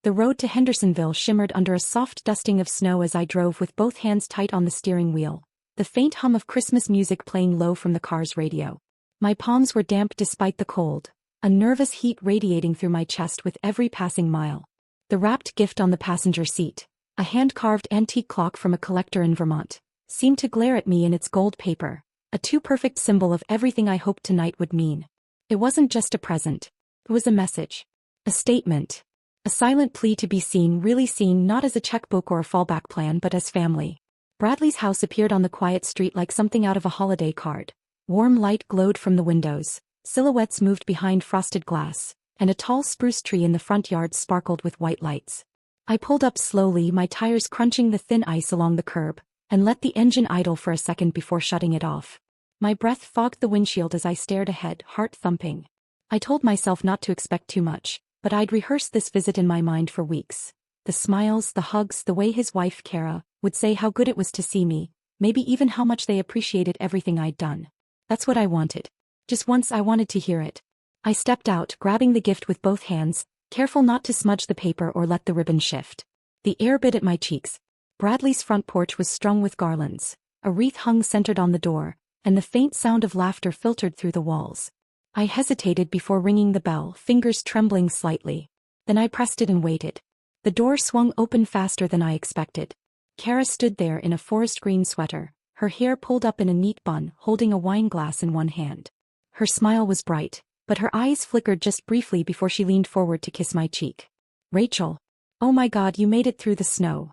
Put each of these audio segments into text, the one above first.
The road to Hendersonville shimmered under a soft dusting of snow as I drove with both hands tight on the steering wheel, the faint hum of Christmas music playing low from the car's radio. My palms were damp despite the cold, a nervous heat radiating through my chest with every passing mile. The wrapped gift on the passenger seat, a hand-carved antique clock from a collector in Vermont, seemed to glare at me in its gold paper, a too perfect symbol of everything I hoped tonight would mean. It wasn't just a present. It was a message. A statement. A silent plea to be seen, really seen, not as a checkbook or a fallback plan but as family. Bradley's house appeared on the quiet street like something out of a holiday card. Warm light glowed from the windows, silhouettes moved behind frosted glass, and a tall spruce tree in the front yard sparkled with white lights. I pulled up slowly, my tires crunching the thin ice along the curb, and let the engine idle for a second before shutting it off. My breath fogged the windshield as I stared ahead, heart thumping. I told myself not to expect too much, but I'd rehearsed this visit in my mind for weeks. The smiles, the hugs, the way his wife, Kara, would say how good it was to see me, maybe even how much they appreciated everything I'd done. That's what I wanted. Just once I wanted to hear it. I stepped out, grabbing the gift with both hands, careful not to smudge the paper or let the ribbon shift. The air bit at my cheeks. Bradley's front porch was strung with garlands, a wreath hung centered on the door, and the faint sound of laughter filtered through the walls. I hesitated before ringing the bell, fingers trembling slightly. Then I pressed it and waited. The door swung open faster than I expected. Kara stood there in a forest green sweater, her hair pulled up in a neat bun, holding a wine glass in one hand. Her smile was bright, but her eyes flickered just briefly before she leaned forward to kiss my cheek. "Rachel. Oh my God, you made it through the snow."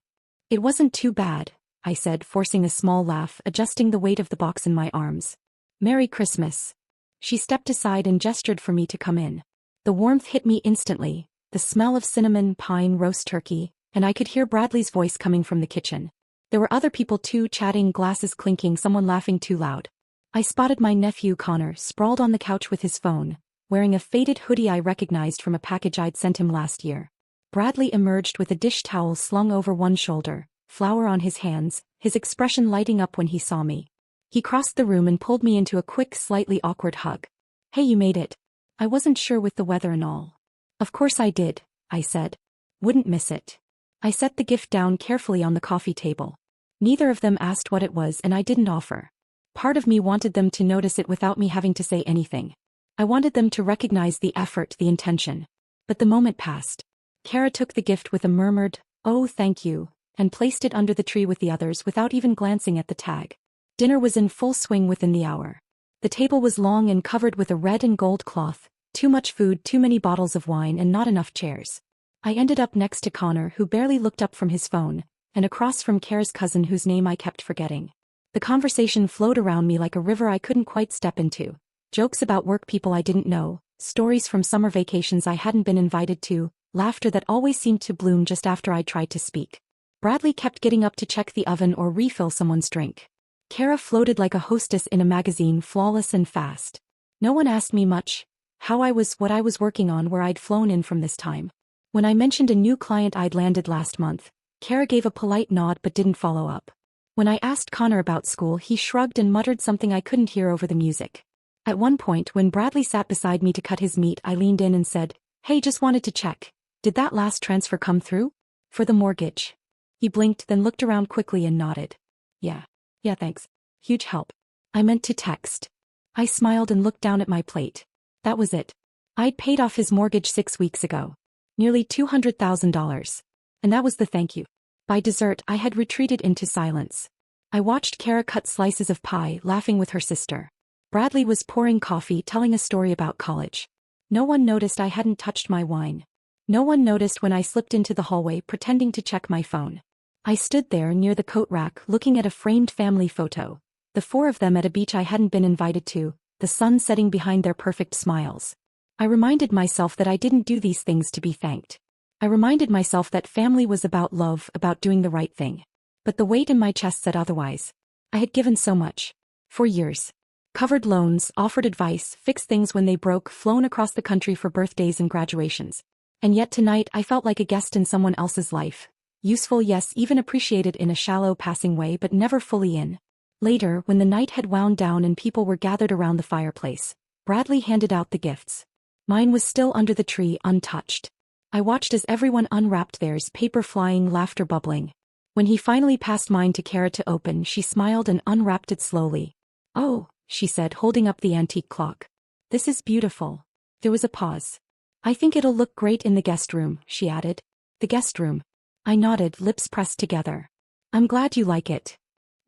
"It wasn't too bad," I said, forcing a small laugh, adjusting the weight of the box in my arms. "Merry Christmas." She stepped aside and gestured for me to come in. The warmth hit me instantly, the smell of cinnamon, pine, roast turkey, and I could hear Bradley's voice coming from the kitchen. There were other people too, chatting, glasses clinking, someone laughing too loud. I spotted my nephew Connor sprawled on the couch with his phone, wearing a faded hoodie I recognized from a package I'd sent him last year. Bradley emerged with a dish towel slung over one shoulder, flour on his hands, his expression lighting up when he saw me. He crossed the room and pulled me into a quick, slightly awkward hug. "Hey, you made it." "I wasn't sure with the weather and all." "Of course I did," I said. "Wouldn't miss it." I set the gift down carefully on the coffee table. Neither of them asked what it was and I didn't offer. Part of me wanted them to notice it without me having to say anything. I wanted them to recognize the effort, the intention. But the moment passed. Kara took the gift with a murmured, "Oh, thank you," and placed it under the tree with the others without even glancing at the tag. Dinner was in full swing within the hour. The table was long and covered with a red and gold cloth, too much food, too many bottles of wine, and not enough chairs. I ended up next to Connor, who barely looked up from his phone, and across from Kara's cousin whose name I kept forgetting. The conversation flowed around me like a river I couldn't quite step into. Jokes about work people I didn't know, stories from summer vacations I hadn't been invited to, laughter that always seemed to bloom just after I tried to speak. Bradley kept getting up to check the oven or refill someone's drink. Kara floated like a hostess in a magazine, flawless and fast. No one asked me much. How I was, what I was working on, where I'd flown in from this time. When I mentioned a new client I'd landed last month, Kara gave a polite nod but didn't follow up. When I asked Connor about school, he shrugged and muttered something I couldn't hear over the music. At one point, when Bradley sat beside me to cut his meat, I leaned in and said, "Hey, just wanted to check. Did that last transfer come through? For the mortgage?" He blinked, then looked around quickly and nodded. Yeah, thanks. Huge help." I meant to text. I smiled and looked down at my plate. That was it. I'd paid off his mortgage 6 weeks ago. Nearly $200,000. And that was the thank you. By dessert, I had retreated into silence. I watched Kara cut slices of pie, laughing with her sister. Bradley was pouring coffee, telling a story about college. No one noticed I hadn't touched my wine. No one noticed when I slipped into the hallway pretending to check my phone. I stood there near the coat rack looking at a framed family photo. The 4 of them at a beach I hadn't been invited to, the sun setting behind their perfect smiles. I reminded myself that I didn't do these things to be thanked. I reminded myself that family was about love, about doing the right thing. But the weight in my chest said otherwise. I had given so much. For years. Covered loans, offered advice, fixed things when they broke, flown across the country for birthdays and graduations. And yet tonight I felt like a guest in someone else's life. Useful, yes, even appreciated in a shallow, passing way, but never fully in. Later, when the night had wound down and people were gathered around the fireplace, Bradley handed out the gifts. Mine was still under the tree, untouched. I watched as everyone unwrapped theirs, paper flying, laughter bubbling. When he finally passed mine to Kara to open, she smiled and unwrapped it slowly. "Oh," she said, holding up the antique clock. "This is beautiful." There was a pause. "I think it'll look great in the guest room," she added. "The guest room?" I nodded, lips pressed together. "I'm glad you like it."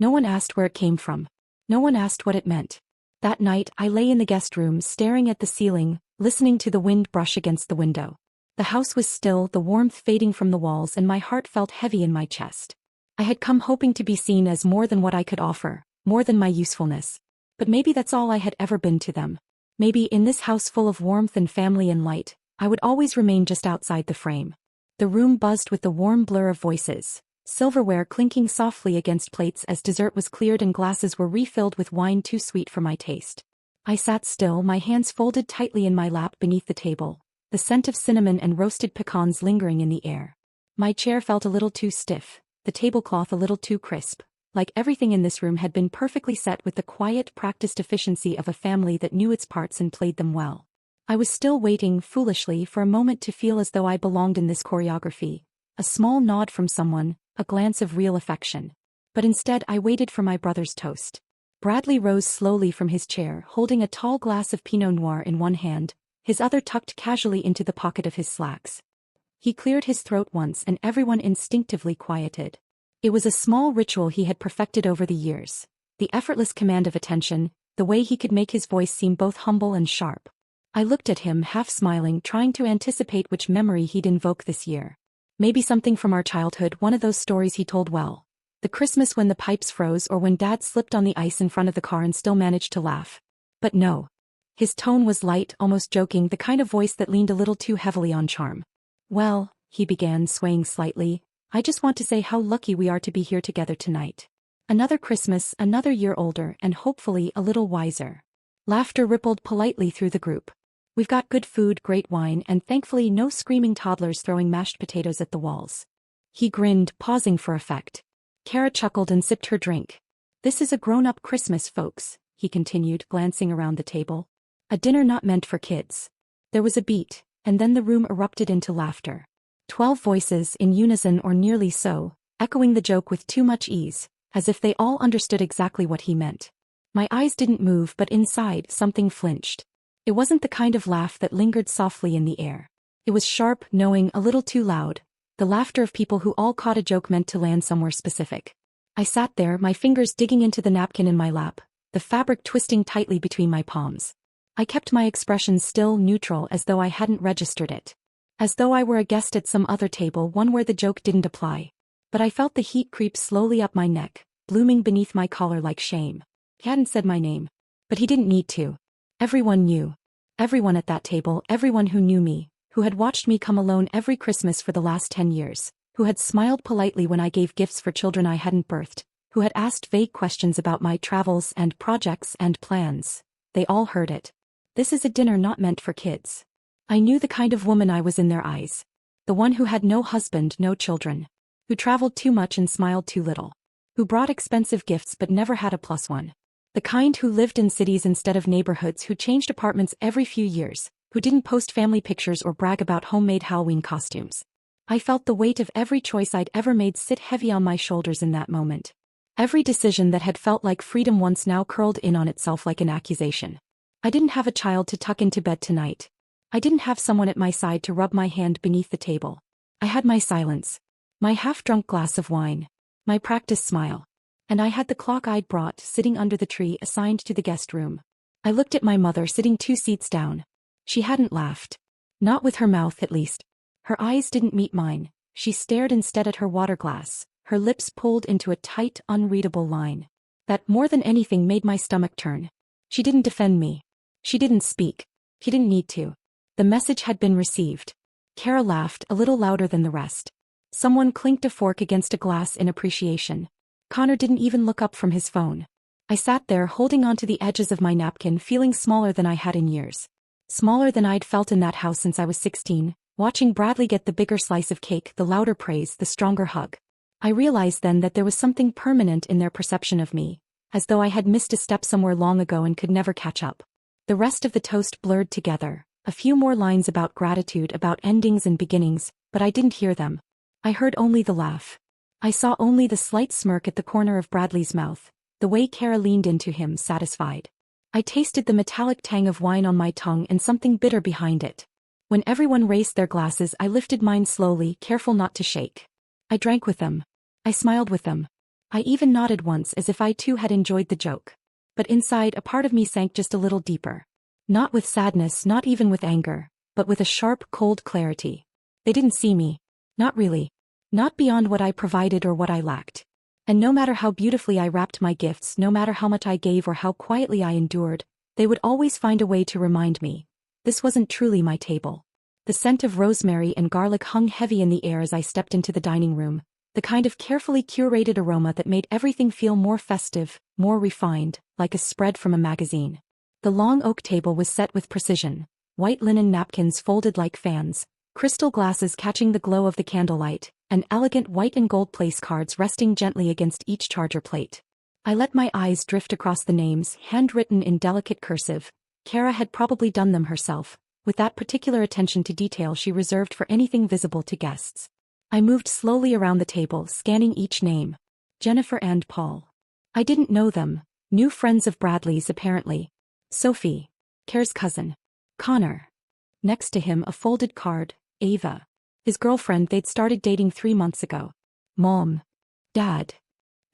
No one asked where it came from. No one asked what it meant. That night, I lay in the guest room, staring at the ceiling, listening to the wind brush against the window. The house was still, the warmth fading from the walls, and my heart felt heavy in my chest. I had come hoping to be seen as more than what I could offer, more than my usefulness. But maybe that's all I had ever been to them. Maybe in this house full of warmth and family and light, I would always remain just outside the frame. The room buzzed with the warm blur of voices, silverware clinking softly against plates as dessert was cleared and glasses were refilled with wine too sweet for my taste. I sat still, my hands folded tightly in my lap beneath the table, the scent of cinnamon and roasted pecans lingering in the air. My chair felt a little too stiff, the tablecloth a little too crisp, like everything in this room had been perfectly set with the quiet, practiced efficiency of a family that knew its parts and played them well. I was still waiting, foolishly, for a moment to feel as though I belonged in this choreography. A small nod from someone, a glance of real affection. But instead I waited for my brother's toast. Bradley rose slowly from his chair, holding a tall glass of Pinot Noir in one hand, his other tucked casually into the pocket of his slacks. He cleared his throat once and everyone instinctively quieted. It was a small ritual he had perfected over the years. The effortless command of attention, the way he could make his voice seem both humble and sharp. I looked at him, half smiling, trying to anticipate which memory he'd invoke this year. Maybe something from our childhood, one of those stories he told well. The Christmas when the pipes froze or when Dad slipped on the ice in front of the car and still managed to laugh. But no. His tone was light, almost joking, the kind of voice that leaned a little too heavily on charm. "Well," he began, swaying slightly, "I just want to say how lucky we are to be here together tonight. Another Christmas, another year older, and hopefully a little wiser." Laughter rippled politely through the group. "We've got good food, great wine, and thankfully no screaming toddlers throwing mashed potatoes at the walls." He grinned, pausing for effect. Kara chuckled and sipped her drink. "This is a grown-up Christmas, folks," he continued, glancing around the table. "A dinner not meant for kids." There was a beat, and then the room erupted into laughter. 12 voices, in unison or nearly so, echoing the joke with too much ease, as if they all understood exactly what he meant. My eyes didn't move, but inside, something flinched. It wasn't the kind of laugh that lingered softly in the air. It was sharp, knowing, a little too loud, the laughter of people who all caught a joke meant to land somewhere specific. I sat there, my fingers digging into the napkin in my lap, the fabric twisting tightly between my palms. I kept my expression still, neutral, as though I hadn't registered it. As though I were a guest at some other table, one where the joke didn't apply. But I felt the heat creep slowly up my neck, blooming beneath my collar like shame. He hadn't said my name. But he didn't need to. Everyone knew. Everyone at that table, everyone who knew me, who had watched me come alone every Christmas for the last 10 years, who had smiled politely when I gave gifts for children I hadn't birthed, who had asked vague questions about my travels and projects and plans. They all heard it. This is a dinner not meant for kids. I knew the kind of woman I was in their eyes. The one who had no husband, no children. Who traveled too much and smiled too little. Who brought expensive gifts but never had a plus one. The kind who lived in cities instead of neighborhoods, who changed apartments every few years, who didn't post family pictures or brag about homemade Halloween costumes. I felt the weight of every choice I'd ever made sit heavy on my shoulders in that moment. Every decision that had felt like freedom once now curled in on itself like an accusation. I didn't have a child to tuck into bed tonight. I didn't have someone at my side to rub my hand beneath the table. I had my silence. My half-drunk glass of wine. My practiced smile. And I had the clock I'd brought sitting under the tree assigned to the guest room. I looked at my mother sitting 2 seats down. She hadn't laughed. Not with her mouth, at least. Her eyes didn't meet mine. She stared instead at her water glass, her lips pulled into a tight, unreadable line. That more than anything made my stomach turn. She didn't defend me. She didn't speak. She didn't need to. The message had been received. Kara laughed, a little louder than the rest. Someone clinked a fork against a glass in appreciation. Connor didn't even look up from his phone. I sat there holding onto the edges of my napkin, feeling smaller than I had in years. Smaller than I'd felt in that house since I was 16, watching Bradley get the bigger slice of cake, the louder praise, the stronger hug. I realized then that there was something permanent in their perception of me, as though I had missed a step somewhere long ago and could never catch up. The rest of the toast blurred together, A few more lines about gratitude, about endings and beginnings, but I didn't hear them. I heard only the laugh. I saw only the slight smirk at the corner of Bradley's mouth, the way Kara leaned into him, satisfied. I tasted the metallic tang of wine on my tongue and something bitter behind it. When everyone raised their glasses, I lifted mine slowly, careful not to shake. I drank with them. I smiled with them. I even nodded once as if I too had enjoyed the joke. But inside, a part of me sank just a little deeper. Not with sadness, not even with anger, but with a sharp, cold clarity. They didn't see me. Not really. Not beyond what I provided or what I lacked. And no matter how beautifully I wrapped my gifts, no matter how much I gave or how quietly I endured, they would always find a way to remind me. This wasn't truly my table. The scent of rosemary and garlic hung heavy in the air as I stepped into the dining room, the kind of carefully curated aroma that made everything feel more festive, more refined, like a spread from a magazine. The long oak table was set with precision, white linen napkins folded like fans, crystal glasses catching the glow of the candlelight, and elegant white and gold place cards resting gently against each charger plate. I let my eyes drift across the names, handwritten in delicate cursive. Kara had probably done them herself, with that particular attention to detail she reserved for anything visible to guests. I moved slowly around the table, scanning each name. Jennifer and Paul. I didn't know them, new friends of Bradley's apparently. Sophie. Kara's cousin. Connor. Next to him a folded card, Ava. His girlfriend they'd started dating 3 months ago. Mom. Dad.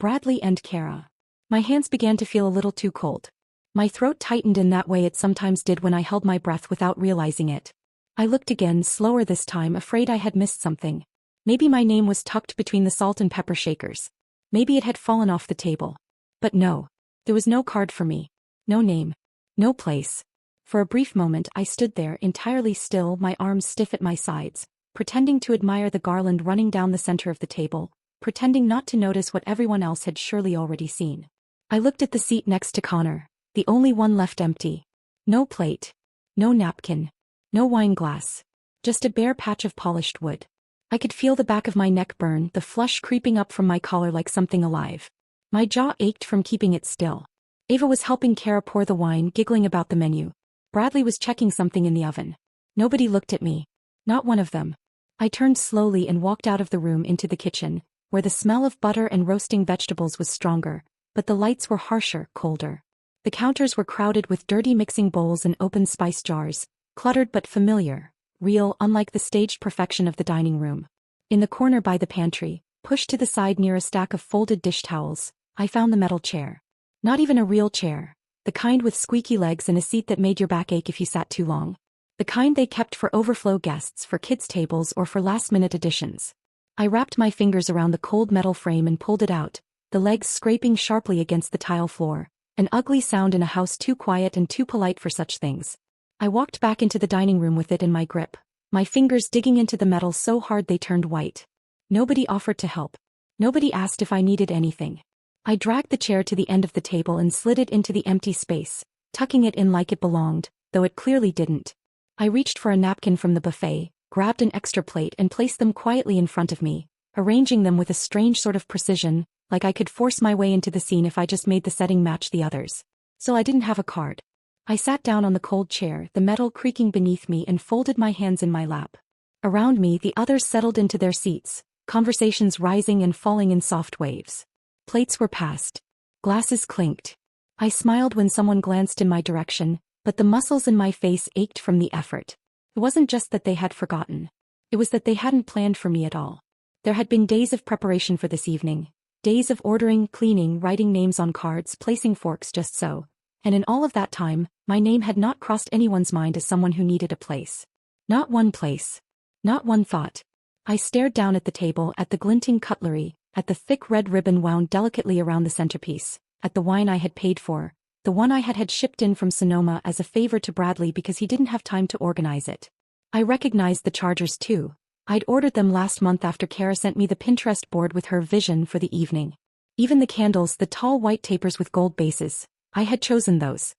Bradley and Kara. My hands began to feel a little too cold. My throat tightened in that way it sometimes did when I held my breath without realizing it. I looked again, slower this time, afraid I had missed something. Maybe my name was tucked between the salt and pepper shakers. Maybe it had fallen off the table. But no. There was no card for me. No name. No place. For a brief moment I stood there, entirely still, my arms stiff at my sides, pretending to admire the garland running down the center of the table, pretending not to notice what everyone else had surely already seen. I looked at the seat next to Connor, the only one left empty. No plate. No napkin. No wine glass. Just a bare patch of polished wood. I could feel the back of my neck burn, the flush creeping up from my collar like something alive. My jaw ached from keeping it still. Ava was helping Kara pour the wine, giggling about the menu. Bradley was checking something in the oven. Nobody looked at me. Not one of them. I turned slowly and walked out of the room into the kitchen, where the smell of butter and roasting vegetables was stronger, but the lights were harsher, colder. The counters were crowded with dirty mixing bowls and open spice jars, cluttered but familiar, real, unlike the staged perfection of the dining room. In the corner by the pantry, pushed to the side near a stack of folded dish towels, I found the metal chair. Not even a real chair. The kind with squeaky legs and a seat that made your back ache if you sat too long. The kind they kept for overflow guests, for kids' tables, or for last-minute additions. I wrapped my fingers around the cold metal frame and pulled it out, the legs scraping sharply against the tile floor, an ugly sound in a house too quiet and too polite for such things. I walked back into the dining room with it in my grip, my fingers digging into the metal so hard they turned white. Nobody offered to help. Nobody asked if I needed anything. I dragged the chair to the end of the table and slid it into the empty space, tucking it in like it belonged, though it clearly didn't. I reached for a napkin from the buffet, grabbed an extra plate and placed them quietly in front of me, arranging them with a strange sort of precision, like I could force my way into the scene if I just made the setting match the others. So I didn't have a card. I sat down on the cold chair, the metal creaking beneath me, and folded my hands in my lap. Around me the others settled into their seats, conversations rising and falling in soft waves. Plates were passed. Glasses clinked. I smiled when someone glanced in my direction, but the muscles in my face ached from the effort. It wasn't just that they had forgotten. It was that they hadn't planned for me at all. There had been days of preparation for this evening. Days of ordering, cleaning, writing names on cards, placing forks just so. And in all of that time, my name had not crossed anyone's mind as someone who needed a place. Not one place. Not one thought. I stared down at the table, at the glinting cutlery, at the thick red ribbon wound delicately around the centerpiece, at the wine I had paid for, the one I had shipped in from Sonoma as a favor to Bradley because he didn't have time to organize it. I recognized the chargers too. I'd ordered them last month after Kara sent me the Pinterest board with her vision for the evening. Even the candles, the tall white tapers with gold bases, I had chosen those.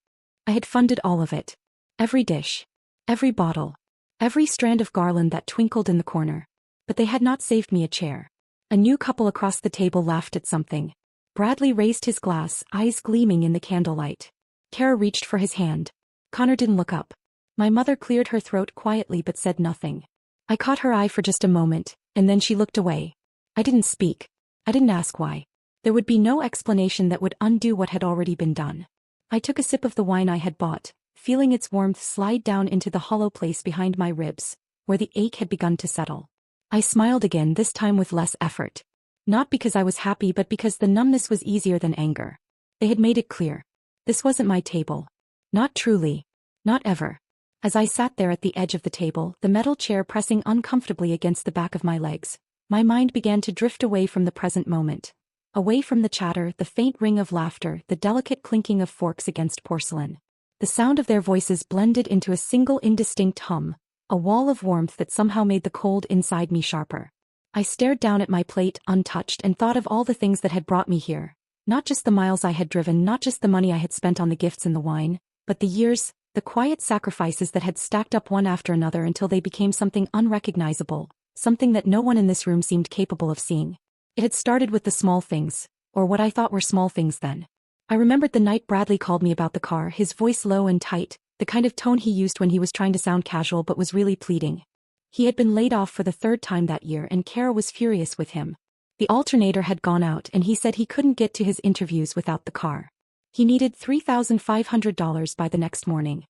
I had funded all of it. Every dish. Every bottle. Every strand of garland that twinkled in the corner. But they had not saved me a chair. A new couple across the table laughed at something. Bradley raised his glass, eyes gleaming in the candlelight. Kara reached for his hand. Connor didn't look up. My mother cleared her throat quietly but said nothing. I caught her eye for just a moment, and then she looked away. I didn't speak. I didn't ask why. There would be no explanation that would undo what had already been done. I took a sip of the wine I had bought, feeling its warmth slide down into the hollow place behind my ribs, where the ache had begun to settle. I smiled again, this time with less effort. Not because I was happy but because the numbness was easier than anger. They had made it clear. This wasn't my table. Not truly. Not ever. As I sat there at the edge of the table, the metal chair pressing uncomfortably against the back of my legs, my mind began to drift away from the present moment. Away from the chatter, the faint ring of laughter, the delicate clinking of forks against porcelain. The sound of their voices blended into a single indistinct hum, a wall of warmth that somehow made the cold inside me sharper. I stared down at my plate, untouched, and thought of all the things that had brought me here. Not just the miles I had driven, not just the money I had spent on the gifts and the wine, but the years, the quiet sacrifices that had stacked up one after another until they became something unrecognizable, something that no one in this room seemed capable of seeing. It had started with the small things, or what I thought were small things then. I remembered the night Bradley called me about the car, his voice low and tight, the kind of tone he used when he was trying to sound casual but was really pleading. He had been laid off for the third time that year and Kara was furious with him. The alternator had gone out and he said he couldn't get to his interviews without the car. He needed $3,500 by the next morning.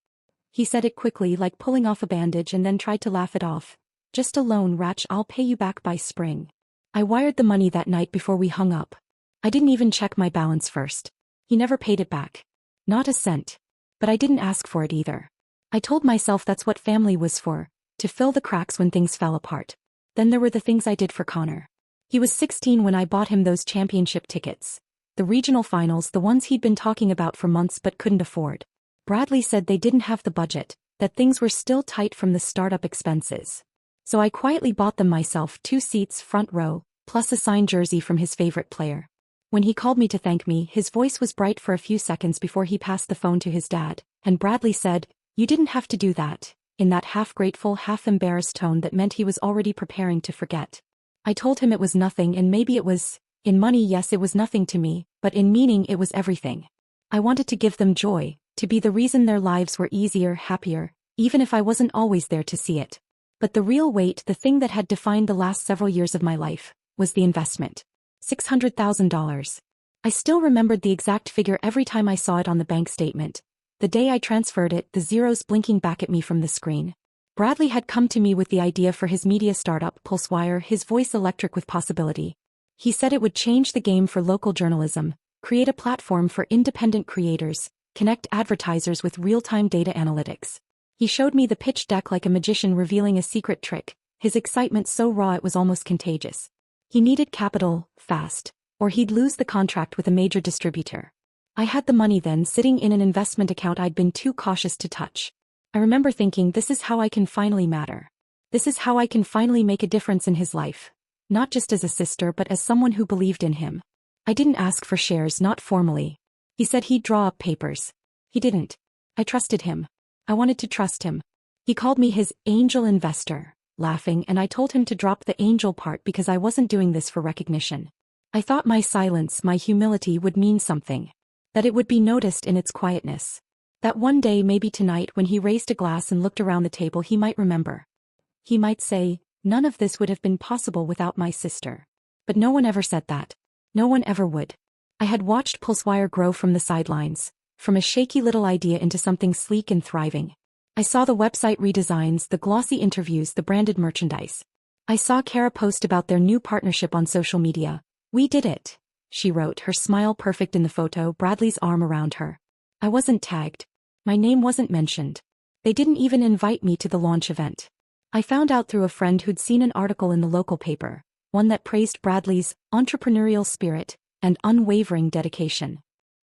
He said it quickly, like pulling off a bandage, and then tried to laugh it off. Just a loan, Ratch, I'll pay you back by spring. I wired the money that night before we hung up. I didn't even check my balance first. He never paid it back. Not a cent. But I didn't ask for it either. I told myself that's what family was for, to fill the cracks when things fell apart. Then there were the things I did for Connor. He was 16 when I bought him those championship tickets. The regional finals, the ones he'd been talking about for months but couldn't afford. Bradley said they didn't have the budget, that things were still tight from the startup expenses. So I quietly bought them myself, 2 seats, front row, plus a signed jersey from his favorite player. When he called me to thank me, his voice was bright for a few seconds before he passed the phone to his dad, and Bradley said, "You didn't have to do that," in that half-grateful, half-embarrassed tone that meant he was already preparing to forget. I told him it was nothing, and maybe it was. In money, yes, it was nothing to me, but in meaning it was everything. I wanted to give them joy, to be the reason their lives were easier, happier, even if I wasn't always there to see it. But the real weight, the thing that had defined the last several years of my life, was the investment. $600,000. I still remembered the exact figure every time I saw it on the bank statement. The day I transferred it, the zeros blinking back at me from the screen. Bradley had come to me with the idea for his media startup, Pulsewire, his voice electric with possibility. He said it would change the game for local journalism, create a platform for independent creators, connect advertisers with real-time data analytics. He showed me the pitch deck like a magician revealing a secret trick, his excitement so raw it was almost contagious. He needed capital, fast, or he'd lose the contract with a major distributor. I had the money then sitting in an investment account I'd been too cautious to touch. I remember thinking, this is how I can finally matter. This is how I can finally make a difference in his life. Not just as a sister but as someone who believed in him. I didn't ask for shares, not formally. He said he'd draw up papers. He didn't. I trusted him. I wanted to trust him. He called me his angel investor, laughing, and I told him to drop the angel part because I wasn't doing this for recognition. I thought my silence, my humility would mean something. That it would be noticed in its quietness. That one day, maybe tonight, when he raised a glass and looked around the table, he might remember. He might say, none of this would have been possible without my sister. But no one ever said that. No one ever would. I had watched Pulsewire grow from the sidelines, from a shaky little idea into something sleek and thriving. I saw the website redesigns, the glossy interviews, the branded merchandise. I saw Kara post about their new partnership on social media. "We did it," she wrote, her smile perfect in the photo, Bradley's arm around her. I wasn't tagged. My name wasn't mentioned. They didn't even invite me to the launch event. I found out through a friend who'd seen an article in the local paper, one that praised Bradley's entrepreneurial spirit and unwavering dedication.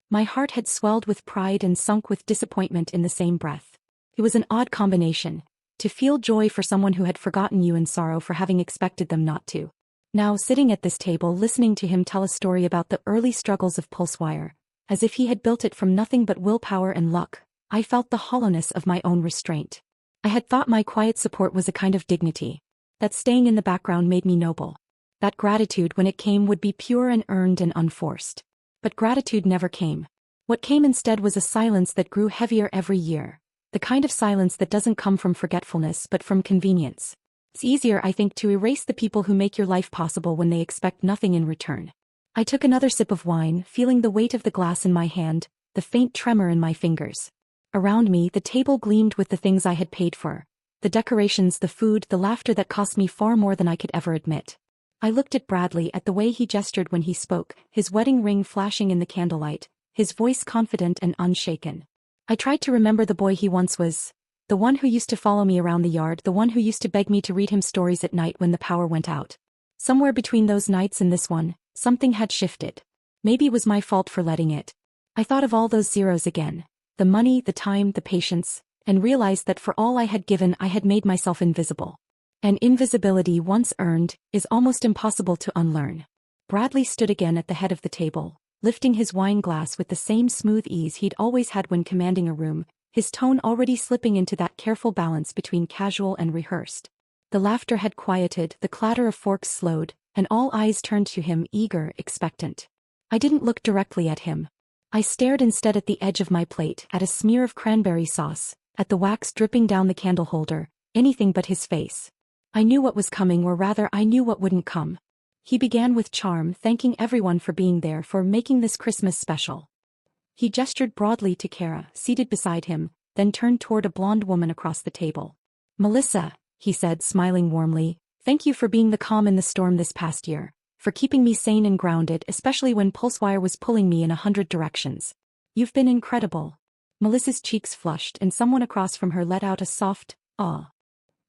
My heart had swelled with pride and sunk with disappointment in the same breath. It was an odd combination, to feel joy for someone who had forgotten you and sorrow for having expected them not to. Now, sitting at this table listening to him tell a story about the early struggles of Pulsewire, as if he had built it from nothing but willpower and luck, I felt the hollowness of my own restraint. I had thought my quiet support was a kind of dignity. That staying in the background made me noble. That gratitude, when it came, would be pure and earned and unforced. But gratitude never came. What came instead was a silence that grew heavier every year. The kind of silence that doesn't come from forgetfulness but from convenience. It's easier, I think, to erase the people who make your life possible when they expect nothing in return. I took another sip of wine, feeling the weight of the glass in my hand, the faint tremor in my fingers. Around me, the table gleamed with the things I had paid for. The decorations, the food, the laughter that cost me far more than I could ever admit. I looked at Bradley, at the way he gestured when he spoke, his wedding ring flashing in the candlelight, his voice confident and unshaken. I tried to remember the boy he once was. The one who used to follow me around the yard, the one who used to beg me to read him stories at night when the power went out. Somewhere between those nights and this one, something had shifted. Maybe it was my fault for letting it. I thought of all those zeros again. The money, the time, the patience, and realized that for all I had given I had made myself invisible. And invisibility, once earned, is almost impossible to unlearn. Bradley stood again at the head of the table, lifting his wine glass with the same smooth ease he'd always had when commanding a room, his tone already slipping into that careful balance between casual and rehearsed. The laughter had quieted, the clatter of forks slowed, and all eyes turned to him, eager, expectant. I didn't look directly at him. I stared instead at the edge of my plate, at a smear of cranberry sauce, at the wax dripping down the candle holder, anything but his face. I knew what was coming, or rather I knew what wouldn't come. He began with charm, thanking everyone for being there, for making this Christmas special. He gestured broadly to Kara, seated beside him, then turned toward a blonde woman across the table. "Melissa," he said, smiling warmly, "thank you for being the calm in the storm this past year, for keeping me sane and grounded, especially when Pulsewire was pulling me in 100 directions. You've been incredible." Melissa's cheeks flushed and someone across from her let out a soft, "Ah."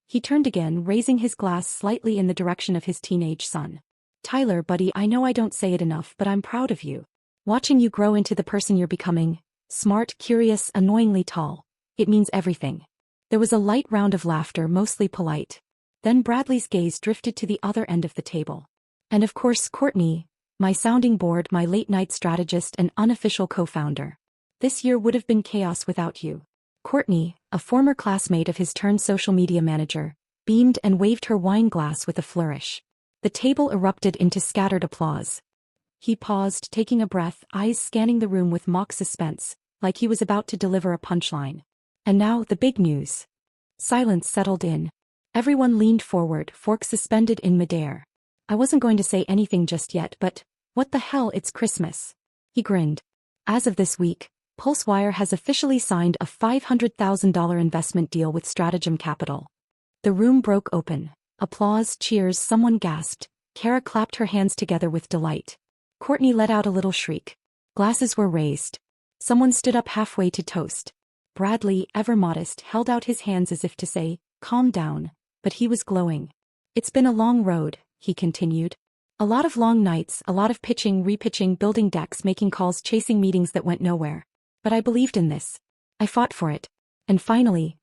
He turned again, raising his glass slightly in the direction of his teenage son. "Tyler, buddy, I know I don't say it enough, but I'm proud of you. Watching you grow into the person you're becoming, smart, curious, annoyingly tall, it means everything." There was a light round of laughter, mostly polite. Then Bradley's gaze drifted to the other end of the table. "And of course, Courtney, my sounding board, my late-night strategist and unofficial co-founder. This year would have been chaos without you." Courtney, a former classmate of his turned social media manager, beamed and waved her wine glass with a flourish. The table erupted into scattered applause. He paused, taking a breath, eyes scanning the room with mock suspense, like he was about to deliver a punchline. And now, the big news. Silence settled in. Everyone leaned forward, forks suspended in midair. I wasn't going to say anything just yet, but, what the hell, it's Christmas. He grinned. As of this week, Pulsewire has officially signed a $500,000 investment deal with Stratagem Capital. The room broke open. Applause, cheers, someone gasped. Kara clapped her hands together with delight. Courtney let out a little shriek. Glasses were raised. Someone stood up halfway to toast. Bradley, ever modest, held out his hands as if to say, "Calm down," but he was glowing. "It's been a long road," he continued. "A lot of long nights, a lot of pitching, repitching, building decks, making calls, chasing meetings that went nowhere. But I believed in this. I fought for it. And finally,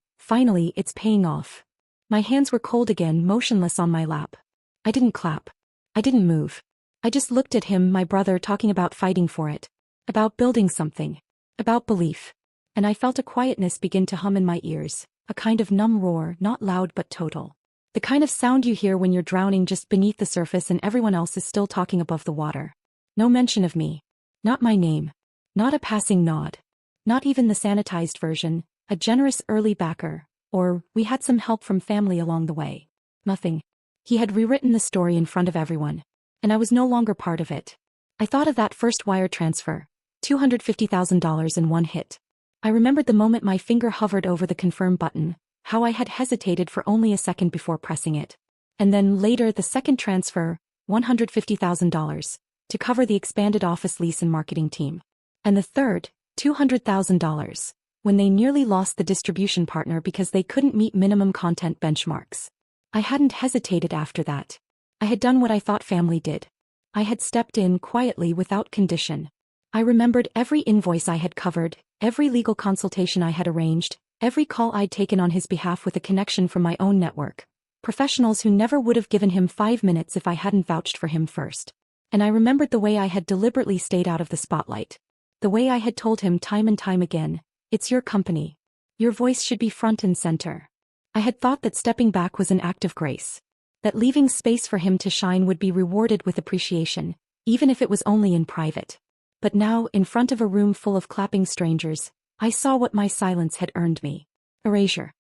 it's paying off." My hands were cold again, motionless on my lap. I didn't clap. I didn't move. I just looked at him, my brother, talking about fighting for it. About building something. About belief. And I felt a quietness begin to hum in my ears, a kind of numb roar, not loud but total. The kind of sound you hear when you're drowning just beneath the surface and everyone else is still talking above the water. No mention of me. Not my name. Not a passing nod. Not even the sanitized version, a generous early backer, or, we had some help from family along the way. Nothing. He had rewritten the story in front of everyone. And I was no longer part of it. I thought of that first wire transfer, $250,000 in one hit. I remembered the moment my finger hovered over the confirm button, how I had hesitated for only a second before pressing it. And then later the second transfer, $150,000, to cover the expanded office lease and marketing team. And the third, $200,000, when they nearly lost the distribution partner because they couldn't meet minimum content benchmarks. I hadn't hesitated after that. I had done what I thought family did. I had stepped in quietly without condition. I remembered every invoice I had covered, every legal consultation I had arranged, every call I'd taken on his behalf with a connection from my own network. Professionals who never would have given him 5 minutes if I hadn't vouched for him first. And I remembered the way I had deliberately stayed out of the spotlight. The way I had told him time and time again, "It's your company. Your voice should be front and center." I had thought that stepping back was an act of grace. That leaving space for him to shine would be rewarded with appreciation, even if it was only in private. But now, in front of a room full of clapping strangers, I saw what my silence had earned me. Erasure.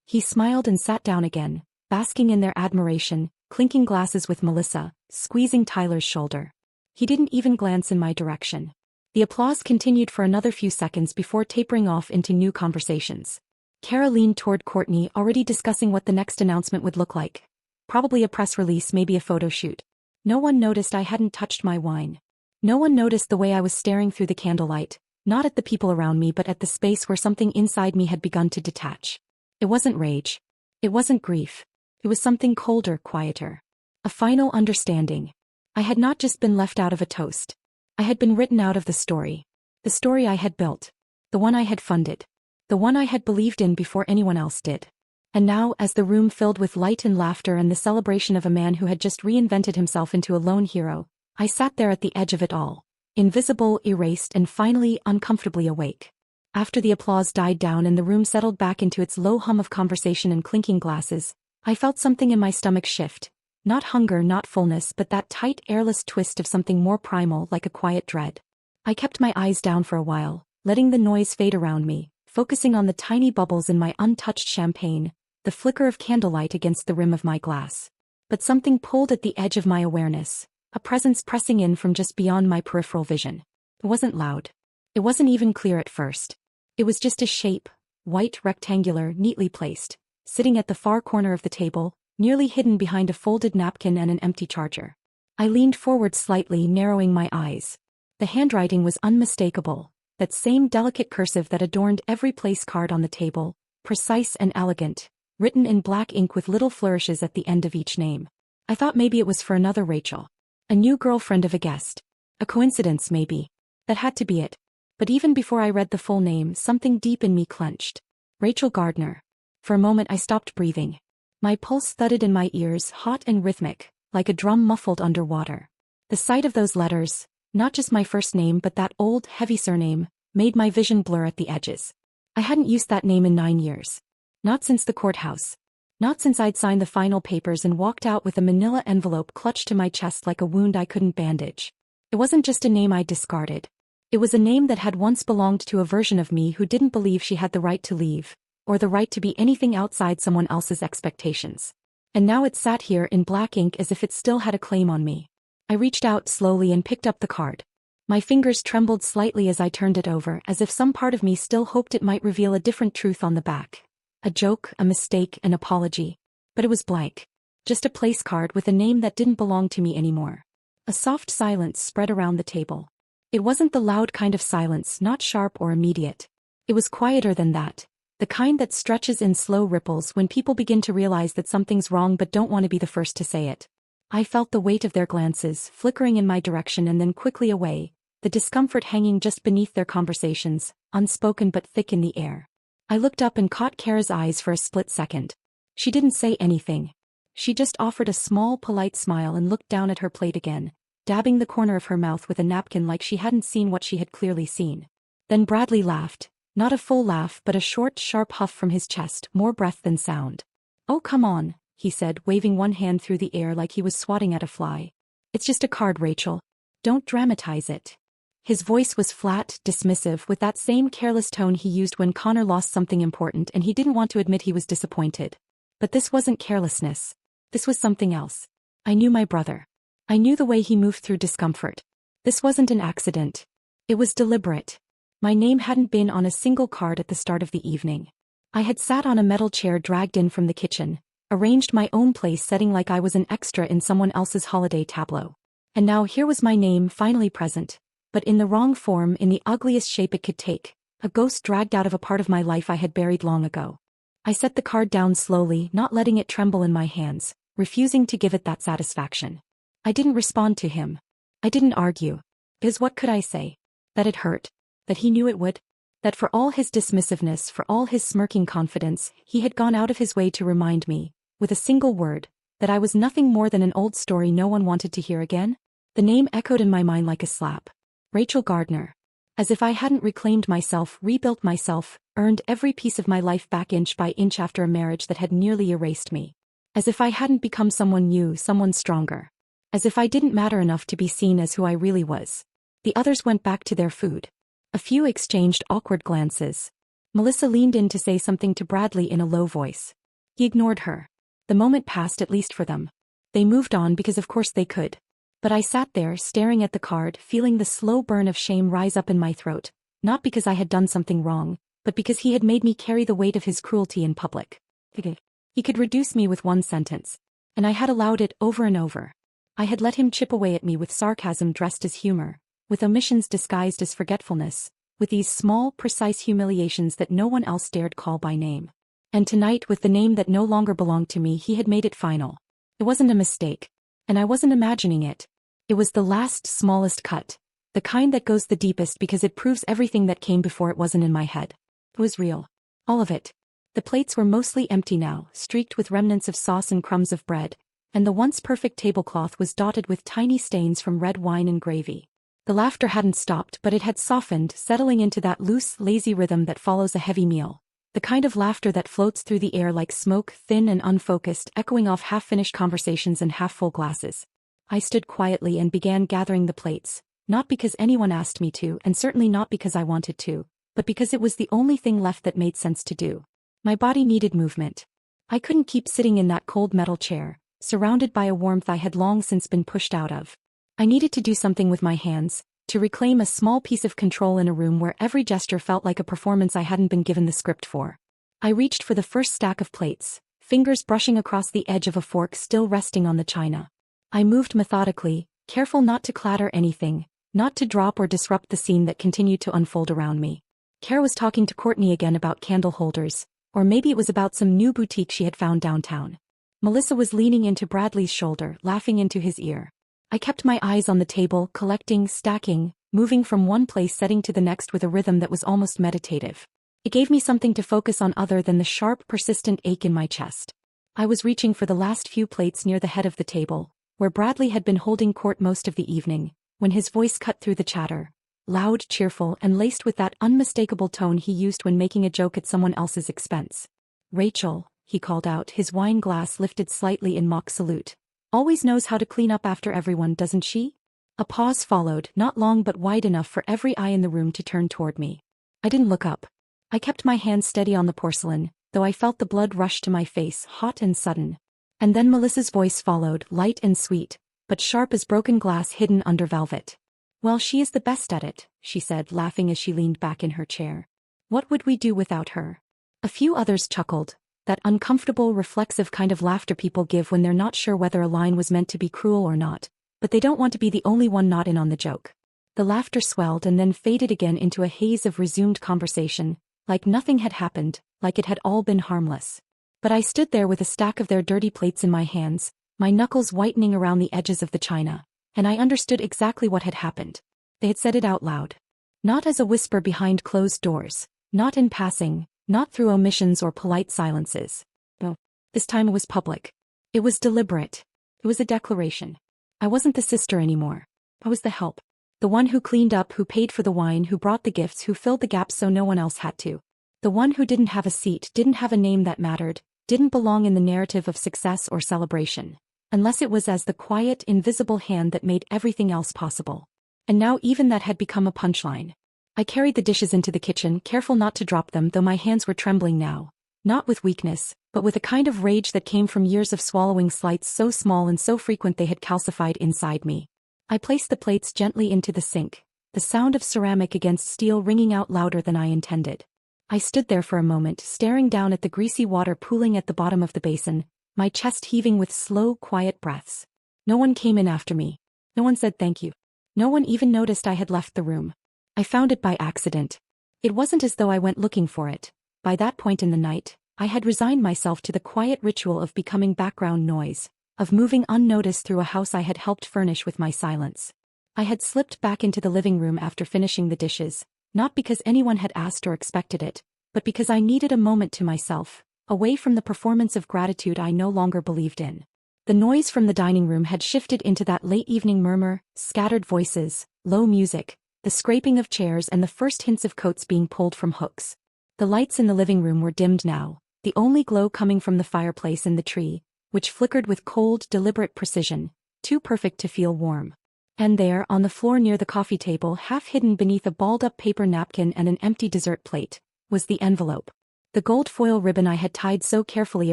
He smiled and sat down again, basking in their admiration, clinking glasses with Melissa, squeezing Tyler's shoulder. He didn't even glance in my direction. The applause continued for another few seconds before tapering off into new conversations. Kara leaned toward Courtney, already discussing what the next announcement would look like. Probably a press release, maybe a photo shoot. No one noticed I hadn't touched my wine. No one noticed the way I was staring through the candlelight, not at the people around me but at the space where something inside me had begun to detach. It wasn't rage. It wasn't grief. It was something colder, quieter. A final understanding. I had not just been left out of a toast. I had been written out of the story. The story I had built. The one I had funded. The one I had believed in before anyone else did. And now, as the room filled with light and laughter and the celebration of a man who had just reinvented himself into a lone hero, I sat there at the edge of it all. Invisible, erased, and finally uncomfortably awake. After the applause died down and the room settled back into its low hum of conversation and clinking glasses, I felt something in my stomach shift. Not hunger, not fullness, but that tight, airless twist of something more primal, like a quiet dread. I kept my eyes down for a while, letting the noise fade around me, focusing on the tiny bubbles in my untouched champagne, the flicker of candlelight against the rim of my glass. But something pulled at the edge of my awareness, a presence pressing in from just beyond my peripheral vision. It wasn't loud. It wasn't even clear at first. It was just a shape, white, rectangular, neatly placed, sitting at the far corner of the table, nearly hidden behind a folded napkin and an empty charger. I leaned forward slightly, narrowing my eyes. The handwriting was unmistakable, that same delicate cursive that adorned every place card on the table, precise and elegant, written in black ink with little flourishes at the end of each name. I thought maybe it was for another Rachel. A new girlfriend of a guest. A coincidence, maybe. That had to be it. But even before I read the full name, something deep in me clenched. Rachel Gardner. For a moment I stopped breathing. My pulse thudded in my ears, hot and rhythmic, like a drum muffled under water. The sight of those letters, not just my first name but that old, heavy surname, made my vision blur at the edges. I hadn't used that name in 9 years. Not since the courthouse. Not since I'd signed the final papers and walked out with a manila envelope clutched to my chest like a wound I couldn't bandage. It wasn't just a name I'd discarded. It was a name that had once belonged to a version of me who didn't believe she had the right to leave, or the right to be anything outside someone else's expectations. And now it sat here in black ink as if it still had a claim on me. I reached out slowly and picked up the card. My fingers trembled slightly as I turned it over, as if some part of me still hoped it might reveal a different truth on the back. A joke, a mistake, an apology. But it was blank. Just a place card with a name that didn't belong to me anymore. A soft silence spread around the table. It wasn't the loud kind of silence, not sharp or immediate. It was quieter than that. The kind that stretches in slow ripples when people begin to realize that something's wrong but don't want to be the first to say it. I felt the weight of their glances, flickering in my direction and then quickly away, the discomfort hanging just beneath their conversations, unspoken but thick in the air. I looked up and caught Kara's eyes for a split second. She didn't say anything. She just offered a small, polite smile and looked down at her plate again, dabbing the corner of her mouth with a napkin like she hadn't seen what she had clearly seen. Then Bradley laughed, not a full laugh but a short, sharp huff from his chest, more breath than sound. "Oh, come on," he said, waving one hand through the air like he was swatting at a fly. "It's just a card, Rachel. Don't dramatize it." His voice was flat, dismissive, with that same careless tone he used when Connor lost something important and he didn't want to admit he was disappointed. But this wasn't carelessness. This was something else. I knew my brother. I knew the way he moved through discomfort. This wasn't an accident. It was deliberate. My name hadn't been on a single card at the start of the evening. I had sat on a metal chair dragged in from the kitchen, arranged my own place setting like I was an extra in someone else's holiday tableau. And now here was my name finally present. But in the wrong form, in the ugliest shape it could take, a ghost dragged out of a part of my life I had buried long ago. I set the card down slowly, not letting it tremble in my hands, refusing to give it that satisfaction. I didn't respond to him. I didn't argue. Because what could I say? That it hurt. That he knew it would. That for all his dismissiveness, for all his smirking confidence, he had gone out of his way to remind me, with a single word, that I was nothing more than an old story no one wanted to hear again? The name echoed in my mind like a slap. Rachel Gardner. As if I hadn't reclaimed myself, rebuilt myself, earned every piece of my life back inch by inch after a marriage that had nearly erased me. As if I hadn't become someone new, someone stronger. As if I didn't matter enough to be seen as who I really was. The others went back to their food. A few exchanged awkward glances. Melissa leaned in to say something to Bradley in a low voice. He ignored her. The moment passed, at least for them. They moved on because of course they could. But I sat there staring at the card, feeling the slow burn of shame rise up in my throat, not because I had done something wrong, but because he had made me carry the weight of his cruelty in public. He could reduce me with one sentence. And I had allowed it over and over. I had let him chip away at me with sarcasm dressed as humor, with omissions disguised as forgetfulness, with these small, precise humiliations that no one else dared call by name. And tonight, with the name that no longer belonged to me, he had made it final. It wasn't a mistake. And I wasn't imagining it. It was the last, smallest cut. The kind that goes the deepest because it proves everything that came before it wasn't in my head. It was real. All of it. The plates were mostly empty now, streaked with remnants of sauce and crumbs of bread, and the once perfect tablecloth was dotted with tiny stains from red wine and gravy. The laughter hadn't stopped, but it had softened, settling into that loose, lazy rhythm that follows a heavy meal. The kind of laughter that floats through the air like smoke, thin and unfocused, echoing off half-finished conversations and half-full glasses. I stood quietly and began gathering the plates, not because anyone asked me to, and certainly not because I wanted to, but because it was the only thing left that made sense to do. My body needed movement. I couldn't keep sitting in that cold metal chair, surrounded by a warmth I had long since been pushed out of. I needed to do something with my hands, to reclaim a small piece of control in a room where every gesture felt like a performance I hadn't been given the script for. I reached for the first stack of plates, fingers brushing across the edge of a fork still resting on the china. I moved methodically, careful not to clatter anything, not to drop or disrupt the scene that continued to unfold around me. Kara was talking to Courtney again about candle holders, or maybe it was about some new boutique she had found downtown. Melissa was leaning into Bradley's shoulder, laughing into his ear. I kept my eyes on the table, collecting, stacking, moving from one place setting to the next with a rhythm that was almost meditative. It gave me something to focus on other than the sharp, persistent ache in my chest. I was reaching for the last few plates near the head of the table, where Bradley had been holding court most of the evening, when his voice cut through the chatter. Loud, cheerful, and laced with that unmistakable tone he used when making a joke at someone else's expense. "Rachel," he called out, his wine glass lifted slightly in mock salute. "Always knows how to clean up after everyone, doesn't she?" A pause followed, not long but wide enough for every eye in the room to turn toward me. I didn't look up. I kept my hands steady on the porcelain, though I felt the blood rush to my face, hot and sudden. And then Melissa's voice followed, light and sweet, but sharp as broken glass hidden under velvet. "Well, she is the best at it," she said, laughing as she leaned back in her chair. "What would we do without her?" A few others chuckled, that uncomfortable, reflexive kind of laughter people give when they're not sure whether a line was meant to be cruel or not, but they don't want to be the only one not in on the joke. The laughter swelled and then faded again into a haze of resumed conversation, like nothing had happened, like it had all been harmless. But I stood there with a stack of their dirty plates in my hands, my knuckles whitening around the edges of the china. And I understood exactly what had happened. They had said it out loud. Not as a whisper behind closed doors, not in passing, not through omissions or polite silences. No, this time it was public. It was deliberate. It was a declaration. I wasn't the sister anymore. I was the help. The one who cleaned up, who paid for the wine, who brought the gifts, who filled the gaps so no one else had to. The one who didn't have a seat, didn't have a name that mattered, didn't belong in the narrative of success or celebration. Unless it was as the quiet, invisible hand that made everything else possible. And now even that had become a punchline. I carried the dishes into the kitchen, careful not to drop them, though my hands were trembling now. Not with weakness, but with a kind of rage that came from years of swallowing slights so small and so frequent they had calcified inside me. I placed the plates gently into the sink, the sound of ceramic against steel ringing out louder than I intended. I stood there for a moment, staring down at the greasy water pooling at the bottom of the basin, my chest heaving with slow, quiet breaths. No one came in after me. No one said thank you. No one even noticed I had left the room. I found it by accident. It wasn't as though I went looking for it. By that point in the night, I had resigned myself to the quiet ritual of becoming background noise, of moving unnoticed through a house I had helped furnish with my silence. I had slipped back into the living room after finishing the dishes, not because anyone had asked or expected it, but because I needed a moment to myself, away from the performance of gratitude I no longer believed in. The noise from the dining room had shifted into that late evening murmur, scattered voices, low music, the scraping of chairs and the first hints of coats being pulled from hooks. The lights in the living room were dimmed now, the only glow coming from the fireplace and the tree, which flickered with cold, deliberate precision, too perfect to feel warm. And there, on the floor near the coffee table, half hidden beneath a balled-up paper napkin and an empty dessert plate, was the envelope. The gold foil ribbon I had tied so carefully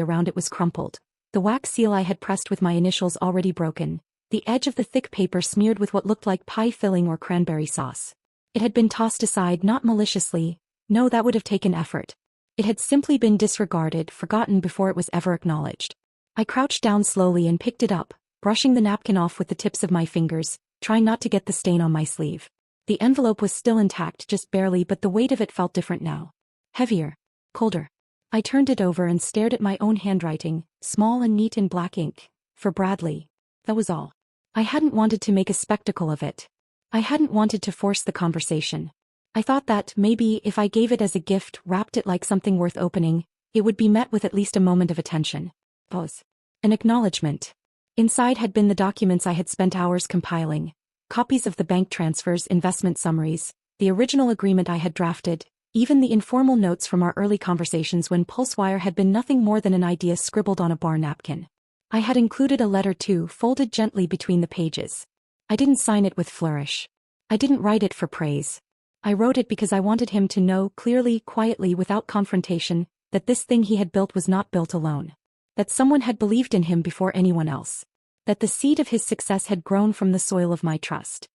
around it was crumpled, the wax seal I had pressed with my initials already broken, the edge of the thick paper smeared with what looked like pie filling or cranberry sauce. It had been tossed aside not maliciously, no, that would have taken effort. It had simply been disregarded, forgotten before it was ever acknowledged. I crouched down slowly and picked it up, brushing the napkin off with the tips of my fingers, trying not to get the stain on my sleeve. The envelope was still intact, just barely, but the weight of it felt different now. Heavier. Colder. I turned it over and stared at my own handwriting, small and neat in black ink. For Bradley. That was all. I hadn't wanted to make a spectacle of it. I hadn't wanted to force the conversation. I thought that, maybe, if I gave it as a gift, wrapped it like something worth opening, it would be met with at least a moment of attention. Pause. An acknowledgement. Inside had been the documents I had spent hours compiling, copies of the bank transfers, investment summaries, the original agreement I had drafted, even the informal notes from our early conversations when Pulsewire had been nothing more than an idea scribbled on a bar napkin. I had included a letter too, folded gently between the pages. I didn't sign it with flourish. I didn't write it for praise. I wrote it because I wanted him to know, clearly, quietly, without confrontation, that this thing he had built was not built alone. That someone had believed in him before anyone else. That the seed of his success had grown from the soil of my trust.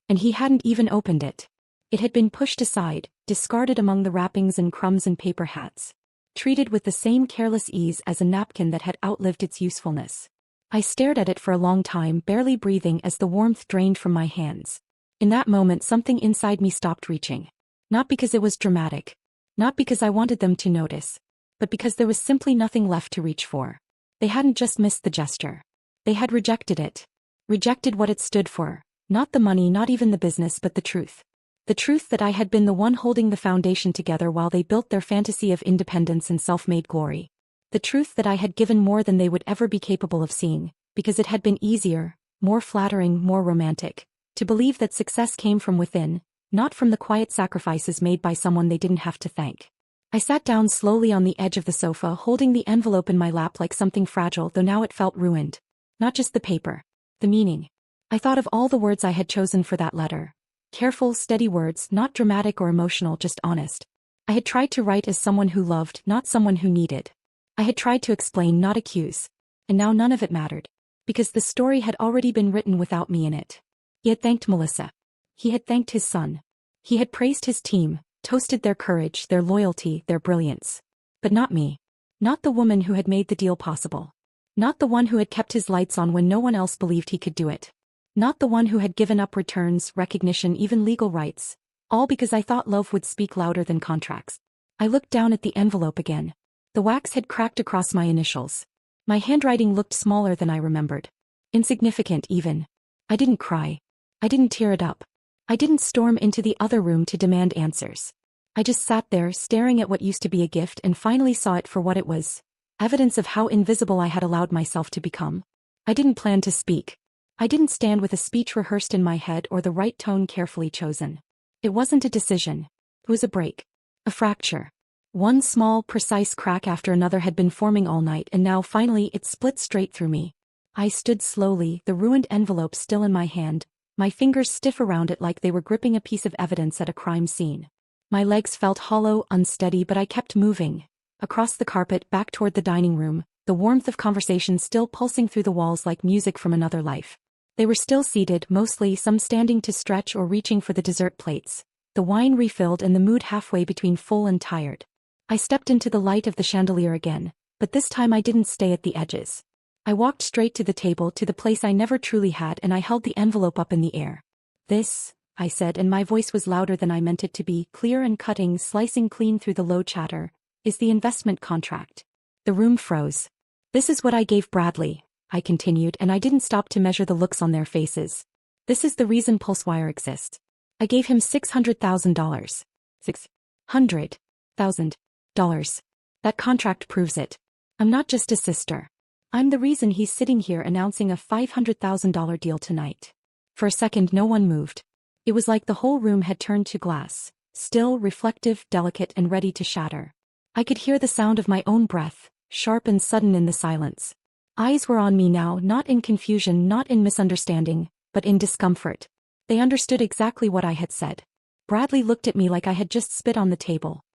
And he hadn't even opened it. It had been pushed aside, discarded among the wrappings and crumbs and paper hats. Treated with the same careless ease as a napkin that had outlived its usefulness. I stared at it for a long time, barely breathing as the warmth drained from my hands. In that moment something inside me stopped reaching. Not because it was dramatic. Not because I wanted them to notice. But because there was simply nothing left to reach for. They hadn't just missed the gesture. They had rejected it. Rejected what it stood for. Not the money, not even the business, but the truth. The truth that I had been the one holding the foundation together while they built their fantasy of independence and self-made glory. The truth that I had given more than they would ever be capable of seeing, because it had been easier, more flattering, more romantic, to believe that success came from within, not from the quiet sacrifices made by someone they didn't have to thank. I sat down slowly on the edge of the sofa, holding the envelope in my lap like something fragile, though now it felt ruined. Not just the paper. The meaning. I thought of all the words I had chosen for that letter. Careful, steady words, not dramatic or emotional, just honest. I had tried to write as someone who loved, not someone who needed. I had tried to explain, not accuse. And now none of it mattered. Because the story had already been written without me in it. He had thanked Melissa. He had thanked his son. He had praised his team, toasted their courage, their loyalty, their brilliance. But not me. Not the woman who had made the deal possible. Not the one who had kept his lights on when no one else believed he could do it. Not the one who had given up returns, recognition, even legal rights. All because I thought love would speak louder than contracts. I looked down at the envelope again. The wax had cracked across my initials. My handwriting looked smaller than I remembered. Insignificant even. I didn't cry. I didn't tear it up. I didn't storm into the other room to demand answers. I just sat there staring at what used to be a gift and finally saw it for what it was. Evidence of how invisible I had allowed myself to become. I didn't plan to speak. I didn't stand with a speech rehearsed in my head or the right tone carefully chosen. It wasn't a decision. It was a break. A fracture. One small, precise crack after another had been forming all night, and now finally it split straight through me. I stood slowly, the ruined envelope still in my hand, my fingers stiff around it like they were gripping a piece of evidence at a crime scene. My legs felt hollow, unsteady, but I kept moving. Across the carpet, back toward the dining room, the warmth of conversation still pulsing through the walls like music from another life. They were still seated, mostly some standing to stretch or reaching for the dessert plates, the wine refilled and the mood halfway between full and tired. I stepped into the light of the chandelier again, but this time I didn't stay at the edges. I walked straight to the table, to the place I never truly had, and I held the envelope up in the air. "This," I said, and my voice was louder than I meant it to be, clear and cutting, slicing clean through the low chatter, "is the investment contract." The room froze. "This is what I gave Bradley," I continued, and I didn't stop to measure the looks on their faces. "This is the reason Pulsewire exists. I gave him $600,000. $600,000. That contract proves it. I'm not just a sister. I'm the reason he's sitting here announcing a $500,000 deal tonight." For a second no one moved. It was like the whole room had turned to glass, still, reflective, delicate, and ready to shatter. I could hear the sound of my own breath, sharp and sudden in the silence. Eyes were on me now, not in confusion, not in misunderstanding, but in discomfort. They understood exactly what I had said. Bradley looked at me like I had just spit on the table.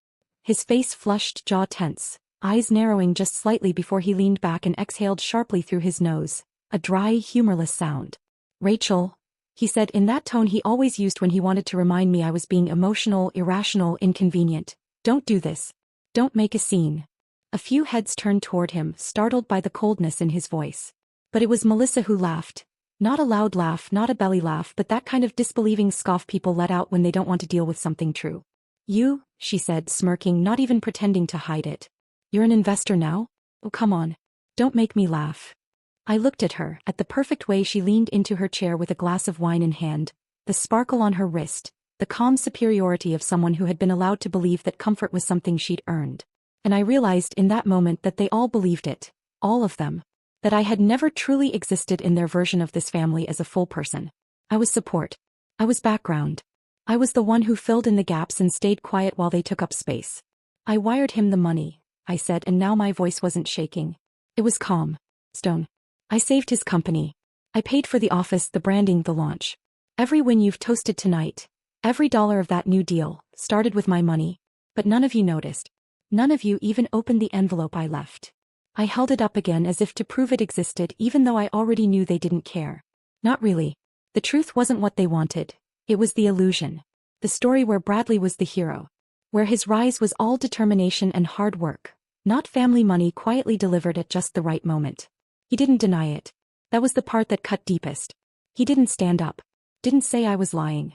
His face flushed, jaw tense, eyes narrowing just slightly before he leaned back and exhaled sharply through his nose, a dry, humorless sound. "Rachel," he said in that tone he always used when he wanted to remind me I was being emotional, irrational, inconvenient. "Don't do this. Don't make a scene." A few heads turned toward him, startled by the coldness in his voice. But it was Melissa who laughed. Not a loud laugh, not a belly laugh, but that kind of disbelieving scoff people let out when they don't want to deal with something true. "You," she said, smirking, not even pretending to hide it. "You're an investor now? Oh, come on. Don't make me laugh." I looked at her, at the perfect way she leaned into her chair with a glass of wine in hand, the sparkle on her wrist, the calm superiority of someone who had been allowed to believe that comfort was something she'd earned. And I realized in that moment that they all believed it, all of them. That I had never truly existed in their version of this family as a full person. I was support. I was background. I was the one who filled in the gaps and stayed quiet while they took up space. "I wired him the money," I said, and now my voice wasn't shaking. It was calm. "Stone. I saved his company. I paid for the office, the branding, the launch. Every win you've toasted tonight, every dollar of that new deal, started with my money. But none of you noticed. None of you even opened the envelope I left." I held it up again as if to prove it existed, even though I already knew they didn't care. Not really. The truth wasn't what they wanted. It was the illusion. The story where Bradley was the hero. Where his rise was all determination and hard work. Not family money quietly delivered at just the right moment. He didn't deny it. That was the part that cut deepest. He didn't stand up. Didn't say I was lying.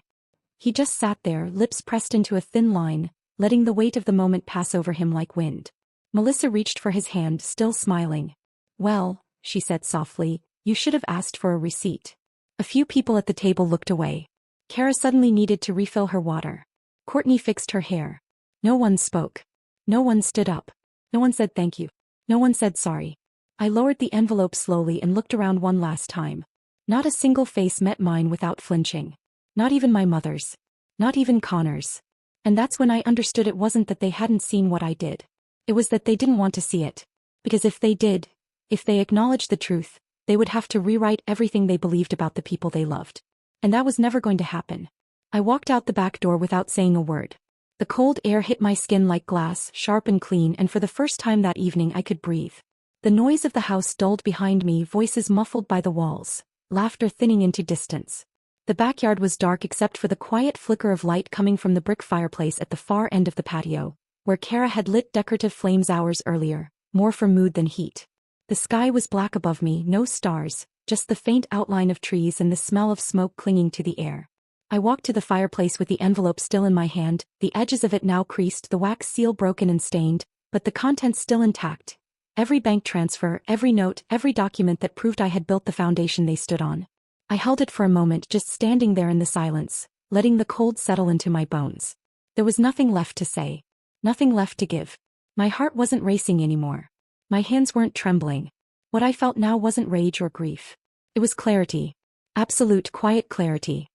He just sat there, lips pressed into a thin line, letting the weight of the moment pass over him like wind. Melissa reached for his hand, still smiling. "Well," she said softly, "you should have asked for a receipt." A few people at the table looked away. Kara suddenly needed to refill her water. Courtney fixed her hair. No one spoke. No one stood up. No one said thank you. No one said sorry. I lowered the envelope slowly and looked around one last time. Not a single face met mine without flinching. Not even my mother's. Not even Connor's. And that's when I understood it wasn't that they hadn't seen what I did. It was that they didn't want to see it. Because if they did, if they acknowledged the truth, they would have to rewrite everything they believed about the people they loved. And that was never going to happen. I walked out the back door without saying a word. The cold air hit my skin like glass, sharp and clean, and for the first time that evening I could breathe. The noise of the house dulled behind me, voices muffled by the walls, laughter thinning into distance. The backyard was dark except for the quiet flicker of light coming from the brick fireplace at the far end of the patio, where Kara had lit decorative flames hours earlier, more for mood than heat. The sky was black above me, no stars, just the faint outline of trees and the smell of smoke clinging to the air. I walked to the fireplace with the envelope still in my hand, the edges of it now creased, the wax seal broken and stained, but the contents still intact. Every bank transfer, every note, every document that proved I had built the foundation they stood on. I held it for a moment, just standing there in the silence, letting the cold settle into my bones. There was nothing left to say. Nothing left to give. My heart wasn't racing anymore. My hands weren't trembling. What I felt now wasn't rage or grief. It was clarity. Absolute quiet clarity.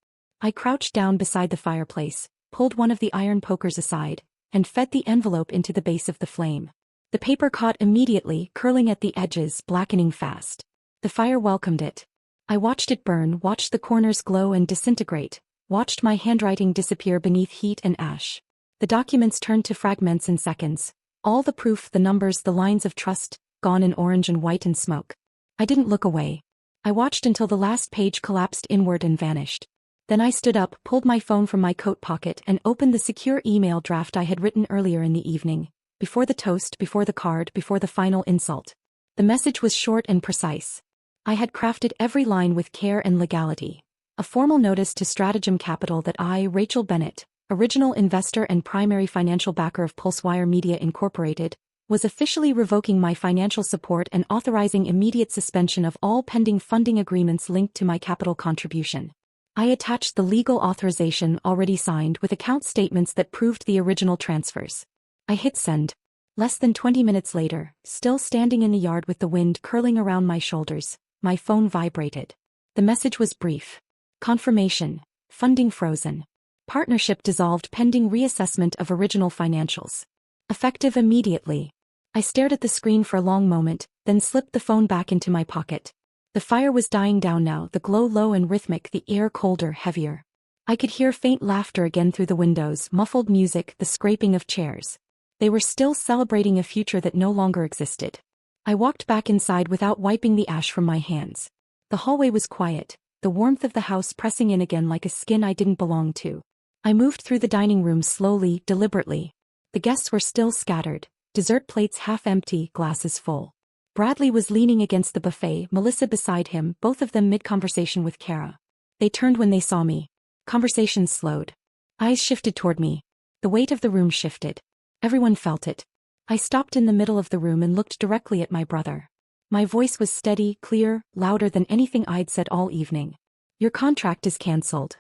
I crouched down beside the fireplace, pulled one of the iron pokers aside, and fed the envelope into the base of the flame. The paper caught immediately, curling at the edges, blackening fast. The fire welcomed it. I watched it burn, watched the corners glow and disintegrate, watched my handwriting disappear beneath heat and ash. The documents turned to fragments in seconds. All the proof, the numbers, the lines of trust, gone in orange and white and smoke. I didn't look away. I watched until the last page collapsed inward and vanished. Then I stood up, pulled my phone from my coat pocket and opened the secure email draft I had written earlier in the evening, before the toast, before the card, before the final insult. The message was short and precise. I had crafted every line with care and legality. A formal notice to Stratagem Capital that I, Rachel Bennett, original investor and primary financial backer of Pulsewire Media Incorporated, was officially revoking my financial support and authorizing immediate suspension of all pending funding agreements linked to my capital contribution. I attached the legal authorization already signed with account statements that proved the original transfers. I hit send. Less than 20 minutes later, still standing in the yard with the wind curling around my shoulders, my phone vibrated. The message was brief. Confirmation. Funding frozen. Partnership dissolved pending reassessment of original financials. Effective immediately. I stared at the screen for a long moment, then slipped the phone back into my pocket. The fire was dying down now, the glow low and rhythmic, the air colder, heavier. I could hear faint laughter again through the windows, muffled music, the scraping of chairs. They were still celebrating a future that no longer existed. I walked back inside without wiping the ash from my hands. The hallway was quiet, the warmth of the house pressing in again like a skin I didn't belong to. I moved through the dining room slowly, deliberately. The guests were still scattered, dessert plates half empty, glasses full. Bradley was leaning against the buffet, Melissa beside him, both of them mid-conversation with Kara. They turned when they saw me. Conversation slowed. Eyes shifted toward me. The weight of the room shifted. Everyone felt it. I stopped in the middle of the room and looked directly at my brother. My voice was steady, clear, louder than anything I'd said all evening. Your contract is cancelled.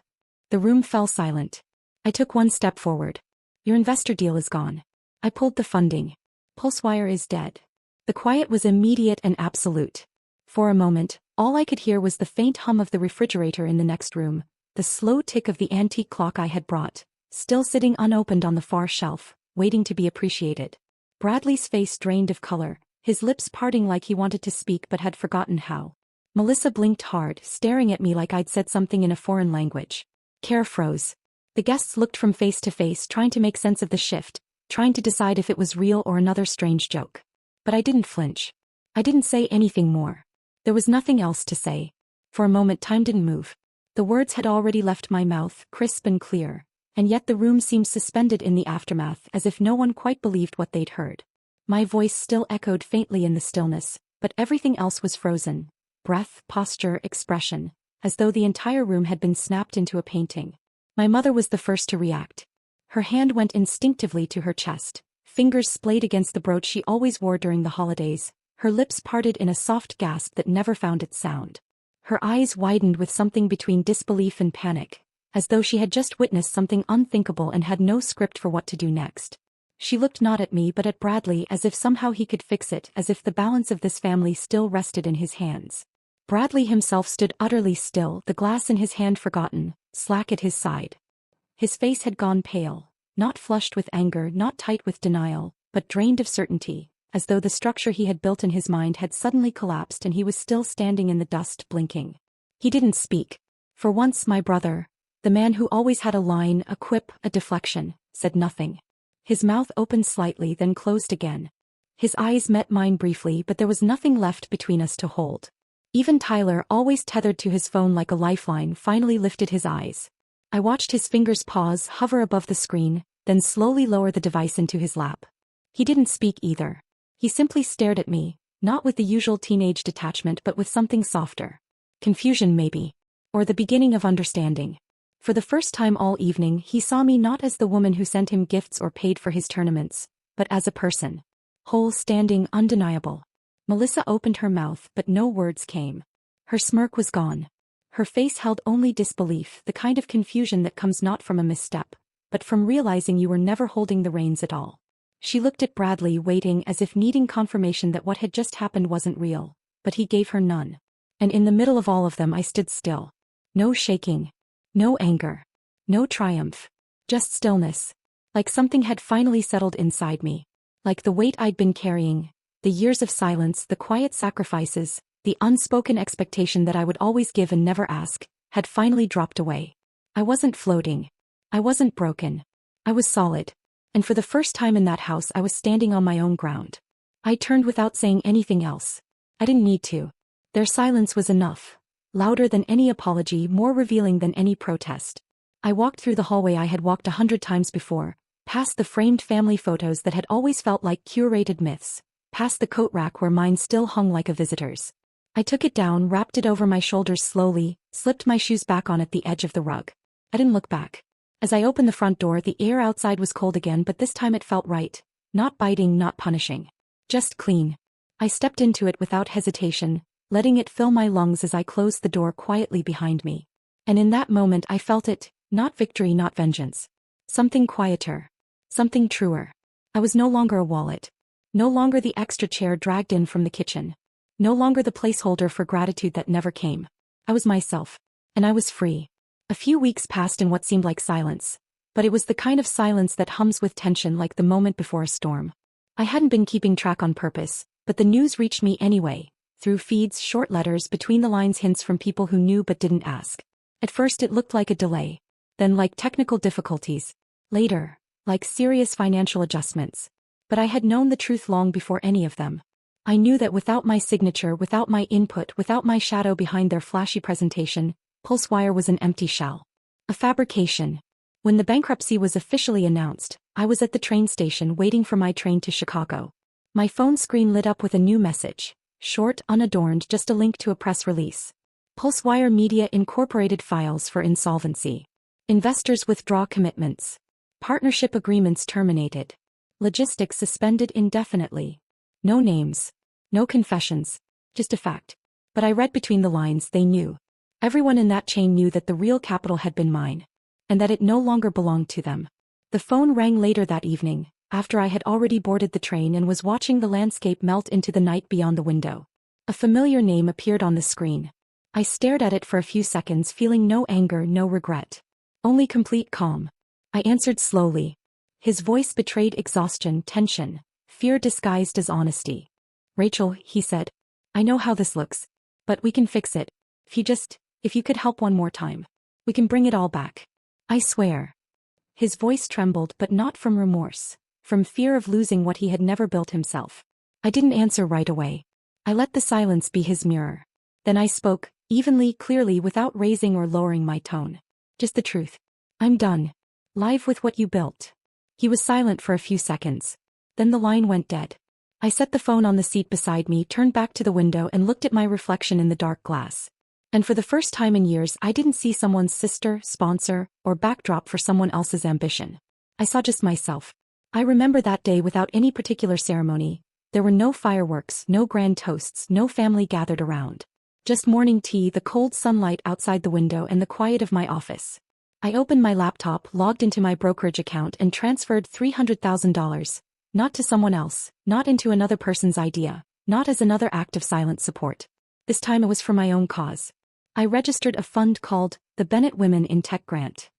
The room fell silent. I took one step forward. Your investor deal is gone. I pulled the funding. Pulsewire is dead. The quiet was immediate and absolute. For a moment, all I could hear was the faint hum of the refrigerator in the next room, the slow tick of the antique clock I had brought, still sitting unopened on the far shelf, waiting to be appreciated. Bradley's face drained of color, his lips parting like he wanted to speak but had forgotten how. Melissa blinked hard, staring at me like I'd said something in a foreign language. Kara froze. The guests looked from face to face, trying to make sense of the shift, trying to decide if it was real or another strange joke. But I didn't flinch. I didn't say anything more. There was nothing else to say. For a moment time didn't move. The words had already left my mouth, crisp and clear, and yet the room seemed suspended in the aftermath as if no one quite believed what they'd heard. My voice still echoed faintly in the stillness, but everything else was frozen. Breath, posture, expression, as though the entire room had been snapped into a painting. My mother was the first to react. Her hand went instinctively to her chest, fingers splayed against the brooch she always wore during the holidays, her lips parted in a soft gasp that never found its sound. Her eyes widened with something between disbelief and panic, as though she had just witnessed something unthinkable and had no script for what to do next. She looked not at me but at Bradley as if somehow he could fix it, as if the balance of this family still rested in his hands. Bradley himself stood utterly still, the glass in his hand forgotten, slack at his side. His face had gone pale, not flushed with anger, not tight with denial, but drained of certainty, as though the structure he had built in his mind had suddenly collapsed and he was still standing in the dust, blinking. He didn't speak. For once my brother, the man who always had a line, a quip, a deflection, said nothing. His mouth opened slightly, then closed again. His eyes met mine briefly, but there was nothing left between us to hold. Even Tyler, always tethered to his phone like a lifeline, finally lifted his eyes. I watched his fingers pause, hover above the screen, then slowly lower the device into his lap. He didn't speak either. He simply stared at me, not with the usual teenage detachment but with something softer. Confusion maybe. Or the beginning of understanding. For the first time all evening he saw me not as the woman who sent him gifts or paid for his tournaments, but as a person. Whole, standing, undeniable. Melissa opened her mouth but no words came. Her smirk was gone. Her face held only disbelief, the kind of confusion that comes not from a misstep, but from realizing you were never holding the reins at all. She looked at Bradley, waiting as if needing confirmation that what had just happened wasn't real, but he gave her none. And in the middle of all of them I stood still. No shaking. No anger. No triumph. Just stillness. Like something had finally settled inside me. Like the weight I'd been carrying, the years of silence, the quiet sacrifices, the unspoken expectation that I would always give and never ask, had finally dropped away. I wasn't floating. I wasn't broken. I was solid. And for the first time in that house I was standing on my own ground. I turned without saying anything else. I didn't need to. Their silence was enough. Louder than any apology, more revealing than any protest. I walked through the hallway I had walked 100 times before, past the framed family photos that had always felt like curated myths, past the coat rack where mine still hung like a visitor's. I took it down, wrapped it over my shoulders slowly, slipped my shoes back on at the edge of the rug. I didn't look back. As I opened the front door, the air outside was cold again, but this time it felt right. Not biting, not punishing. Just clean. I stepped into it without hesitation, letting it fill my lungs as I closed the door quietly behind me. And in that moment I felt it, not victory, not vengeance. Something quieter. Something truer. I was no longer a wallet. No longer the extra chair dragged in from the kitchen. No longer the placeholder for gratitude that never came. I was myself. And I was free. A few weeks passed in what seemed like silence. But it was the kind of silence that hums with tension, like the moment before a storm. I hadn't been keeping track on purpose, but the news reached me anyway. Through feeds, short letters, between the lines, hints from people who knew but didn't ask. At first it looked like a delay. Then like technical difficulties. Later, like serious financial adjustments. But I had known the truth long before any of them. I knew that without my signature, without my input, without my shadow behind their flashy presentation, PulseWire was an empty shell. A fabrication. When the bankruptcy was officially announced, I was at the train station waiting for my train to Chicago. My phone screen lit up with a new message. Short, unadorned, just a link to a press release. PulseWire Media Incorporated files for insolvency. Investors withdraw commitments. Partnership agreements terminated. Logistics suspended indefinitely. No names. No confessions. Just a fact. But I read between the lines. They knew. Everyone in that chain knew that the real capital had been mine. And that it no longer belonged to them. The phone rang later that evening, after I had already boarded the train and was watching the landscape melt into the night beyond the window. A familiar name appeared on the screen. I stared at it for a few seconds, feeling no anger, no regret. Only complete calm. I answered slowly. His voice betrayed exhaustion, tension, fear disguised as honesty. "Rachel," he said. "I know how this looks. But we can fix it. If you could help one more time. We can bring it all back. I swear." His voice trembled, but not from remorse, from fear of losing what he had never built himself. I didn't answer right away. I let the silence be his mirror. Then I spoke, evenly, clearly, without raising or lowering my tone. Just the truth. "I'm done. Live with what you built." He was silent for a few seconds. Then the line went dead. I set the phone on the seat beside me, turned back to the window, and looked at my reflection in the dark glass. And for the first time in years, I didn't see someone's sister, sponsor, or backdrop for someone else's ambition. I saw just myself. I remember that day without any particular ceremony. There were no fireworks, no grand toasts, no family gathered around. Just morning tea, the cold sunlight outside the window, and the quiet of my office. I opened my laptop, logged into my brokerage account, and transferred $300,000. Not to someone else, not into another person's idea, not as another act of silent support. This time it was for my own cause. I registered a fund called the Bennett Women in Tech Grant.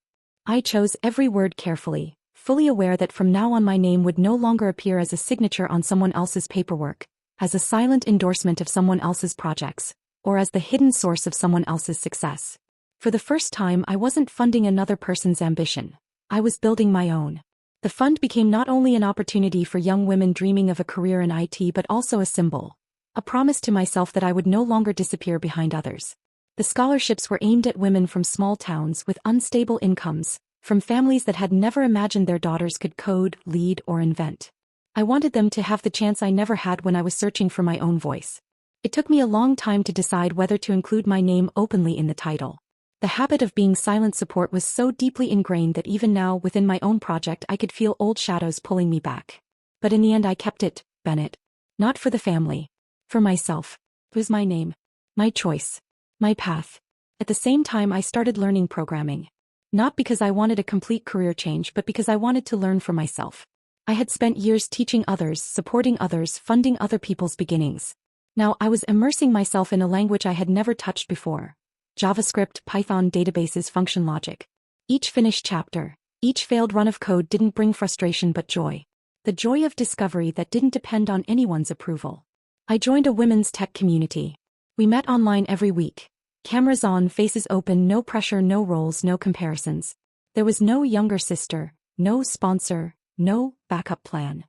I chose every word carefully, fully aware that from now on my name would no longer appear as a signature on someone else's paperwork, as a silent endorsement of someone else's projects, or as the hidden source of someone else's success. For the first time, I wasn't funding another person's ambition. I was building my own. The fund became not only an opportunity for young women dreaming of a career in IT, but also a symbol. A promise to myself that I would no longer disappear behind others. The scholarships were aimed at women from small towns with unstable incomes, from families that had never imagined their daughters could code, lead, or invent. I wanted them to have the chance I never had when I was searching for my own voice. It took me a long time to decide whether to include my name openly in the title. The habit of being silent support was so deeply ingrained that even now, within my own project, I could feel old shadows pulling me back. But in the end, I kept it, Bennett. Not for the family. For myself. It was my name. My choice. My path. At the same time, I started learning programming. Not because I wanted a complete career change, but because I wanted to learn for myself. I had spent years teaching others, supporting others, funding other people's beginnings. Now I was immersing myself in a language I had never touched before. JavaScript, Python, databases, function logic. Each finished chapter, each failed run of code didn't bring frustration but joy. The joy of discovery that didn't depend on anyone's approval. I joined a women's tech community. We met online every week. Cameras on, faces open, no pressure, no roles, no comparisons. There was no younger sister, no sponsor, no backup plan.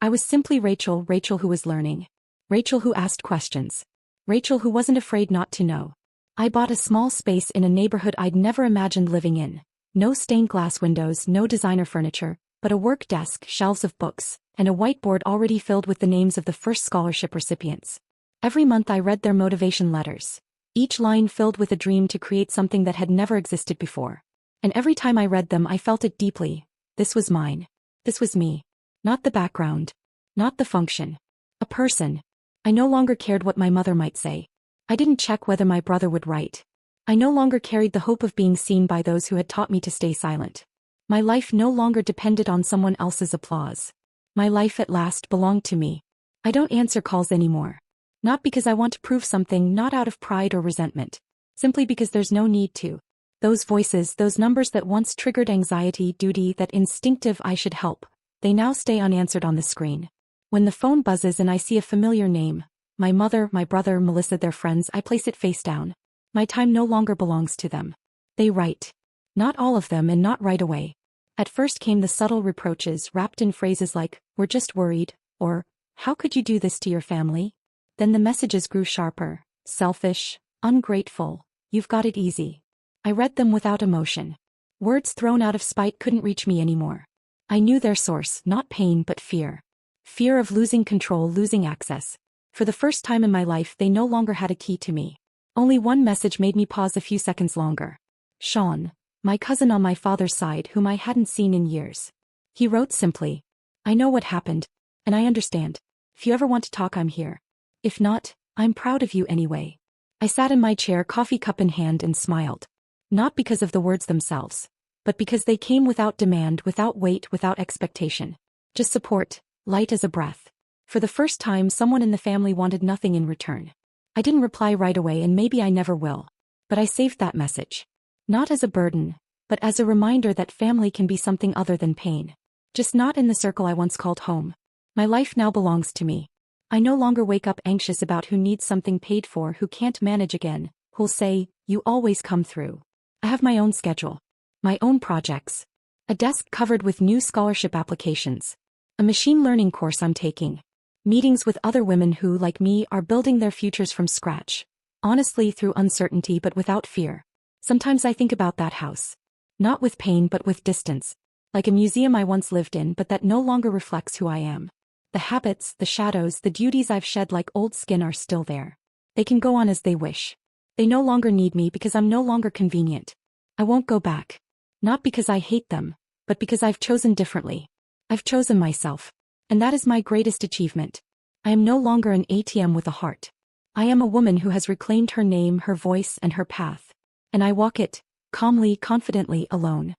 I was simply Rachel who was learning. Rachel who asked questions. Rachel who wasn't afraid not to know. I bought a small space in a neighborhood I'd never imagined living in. No stained glass windows, no designer furniture, but a work desk, shelves of books, and a whiteboard already filled with the names of the first scholarship recipients. Every month I read their motivation letters. Each line filled with a dream to create something that had never existed before. And every time I read them, I felt it deeply. This was mine. This was me. Not the background. Not the function. A person. I no longer cared what my mother might say. I didn't check whether my brother would write. I no longer carried the hope of being seen by those who had taught me to stay silent. My life no longer depended on someone else's applause. My life at last belonged to me. I don't answer calls anymore. Not because I want to prove something, not out of pride or resentment. Simply because there's no need to. Those voices, those numbers that once triggered anxiety, duty, that instinctive I should help, they now stay unanswered on the screen. When the phone buzzes and I see a familiar name, my mother, my brother, Melissa, their friends, I place it face down. My time no longer belongs to them. They write. Not all of them and not right away. At first came the subtle reproaches wrapped in phrases like, "We're just worried," or, "How could you do this to your family?" Then the messages grew sharper: "Selfish, ungrateful, you've got it easy." I read them without emotion. Words thrown out of spite couldn't reach me anymore. I knew their source, not pain but fear. Fear of losing control, losing access. For the first time in my life, they no longer had a key to me. Only one message made me pause a few seconds longer. Sean, my cousin on my father's side whom I hadn't seen in years. He wrote simply, "I know what happened, and I understand. If you ever want to talk, I'm here. If not, I'm proud of you anyway." I sat in my chair, coffee cup in hand, and smiled. Not because of the words themselves, but because they came without demand, without weight, without expectation. Just support, light as a breath. For the first time, someone in the family wanted nothing in return. I didn't reply right away, and maybe I never will. But I saved that message. Not as a burden, but as a reminder that family can be something other than pain. Just not in the circle I once called home. My life now belongs to me. I no longer wake up anxious about who needs something paid for, who can't manage again, who'll say, "You always come through." I have my own schedule. My own projects. A desk covered with new scholarship applications. A machine learning course I'm taking. Meetings with other women who, like me, are building their futures from scratch. Honestly, through uncertainty but without fear. Sometimes I think about that house. Not with pain but with distance. Like a museum I once lived in but that no longer reflects who I am. The habits, the shadows, the duties I've shed like old skin are still there. They can go on as they wish. They no longer need me because I'm no longer convenient. I won't go back. Not because I hate them, but because I've chosen differently. I've chosen myself. And that is my greatest achievement. I am no longer an ATM with a heart. I am a woman who has reclaimed her name, her voice, and her path. And I walk it, calmly, confidently, alone.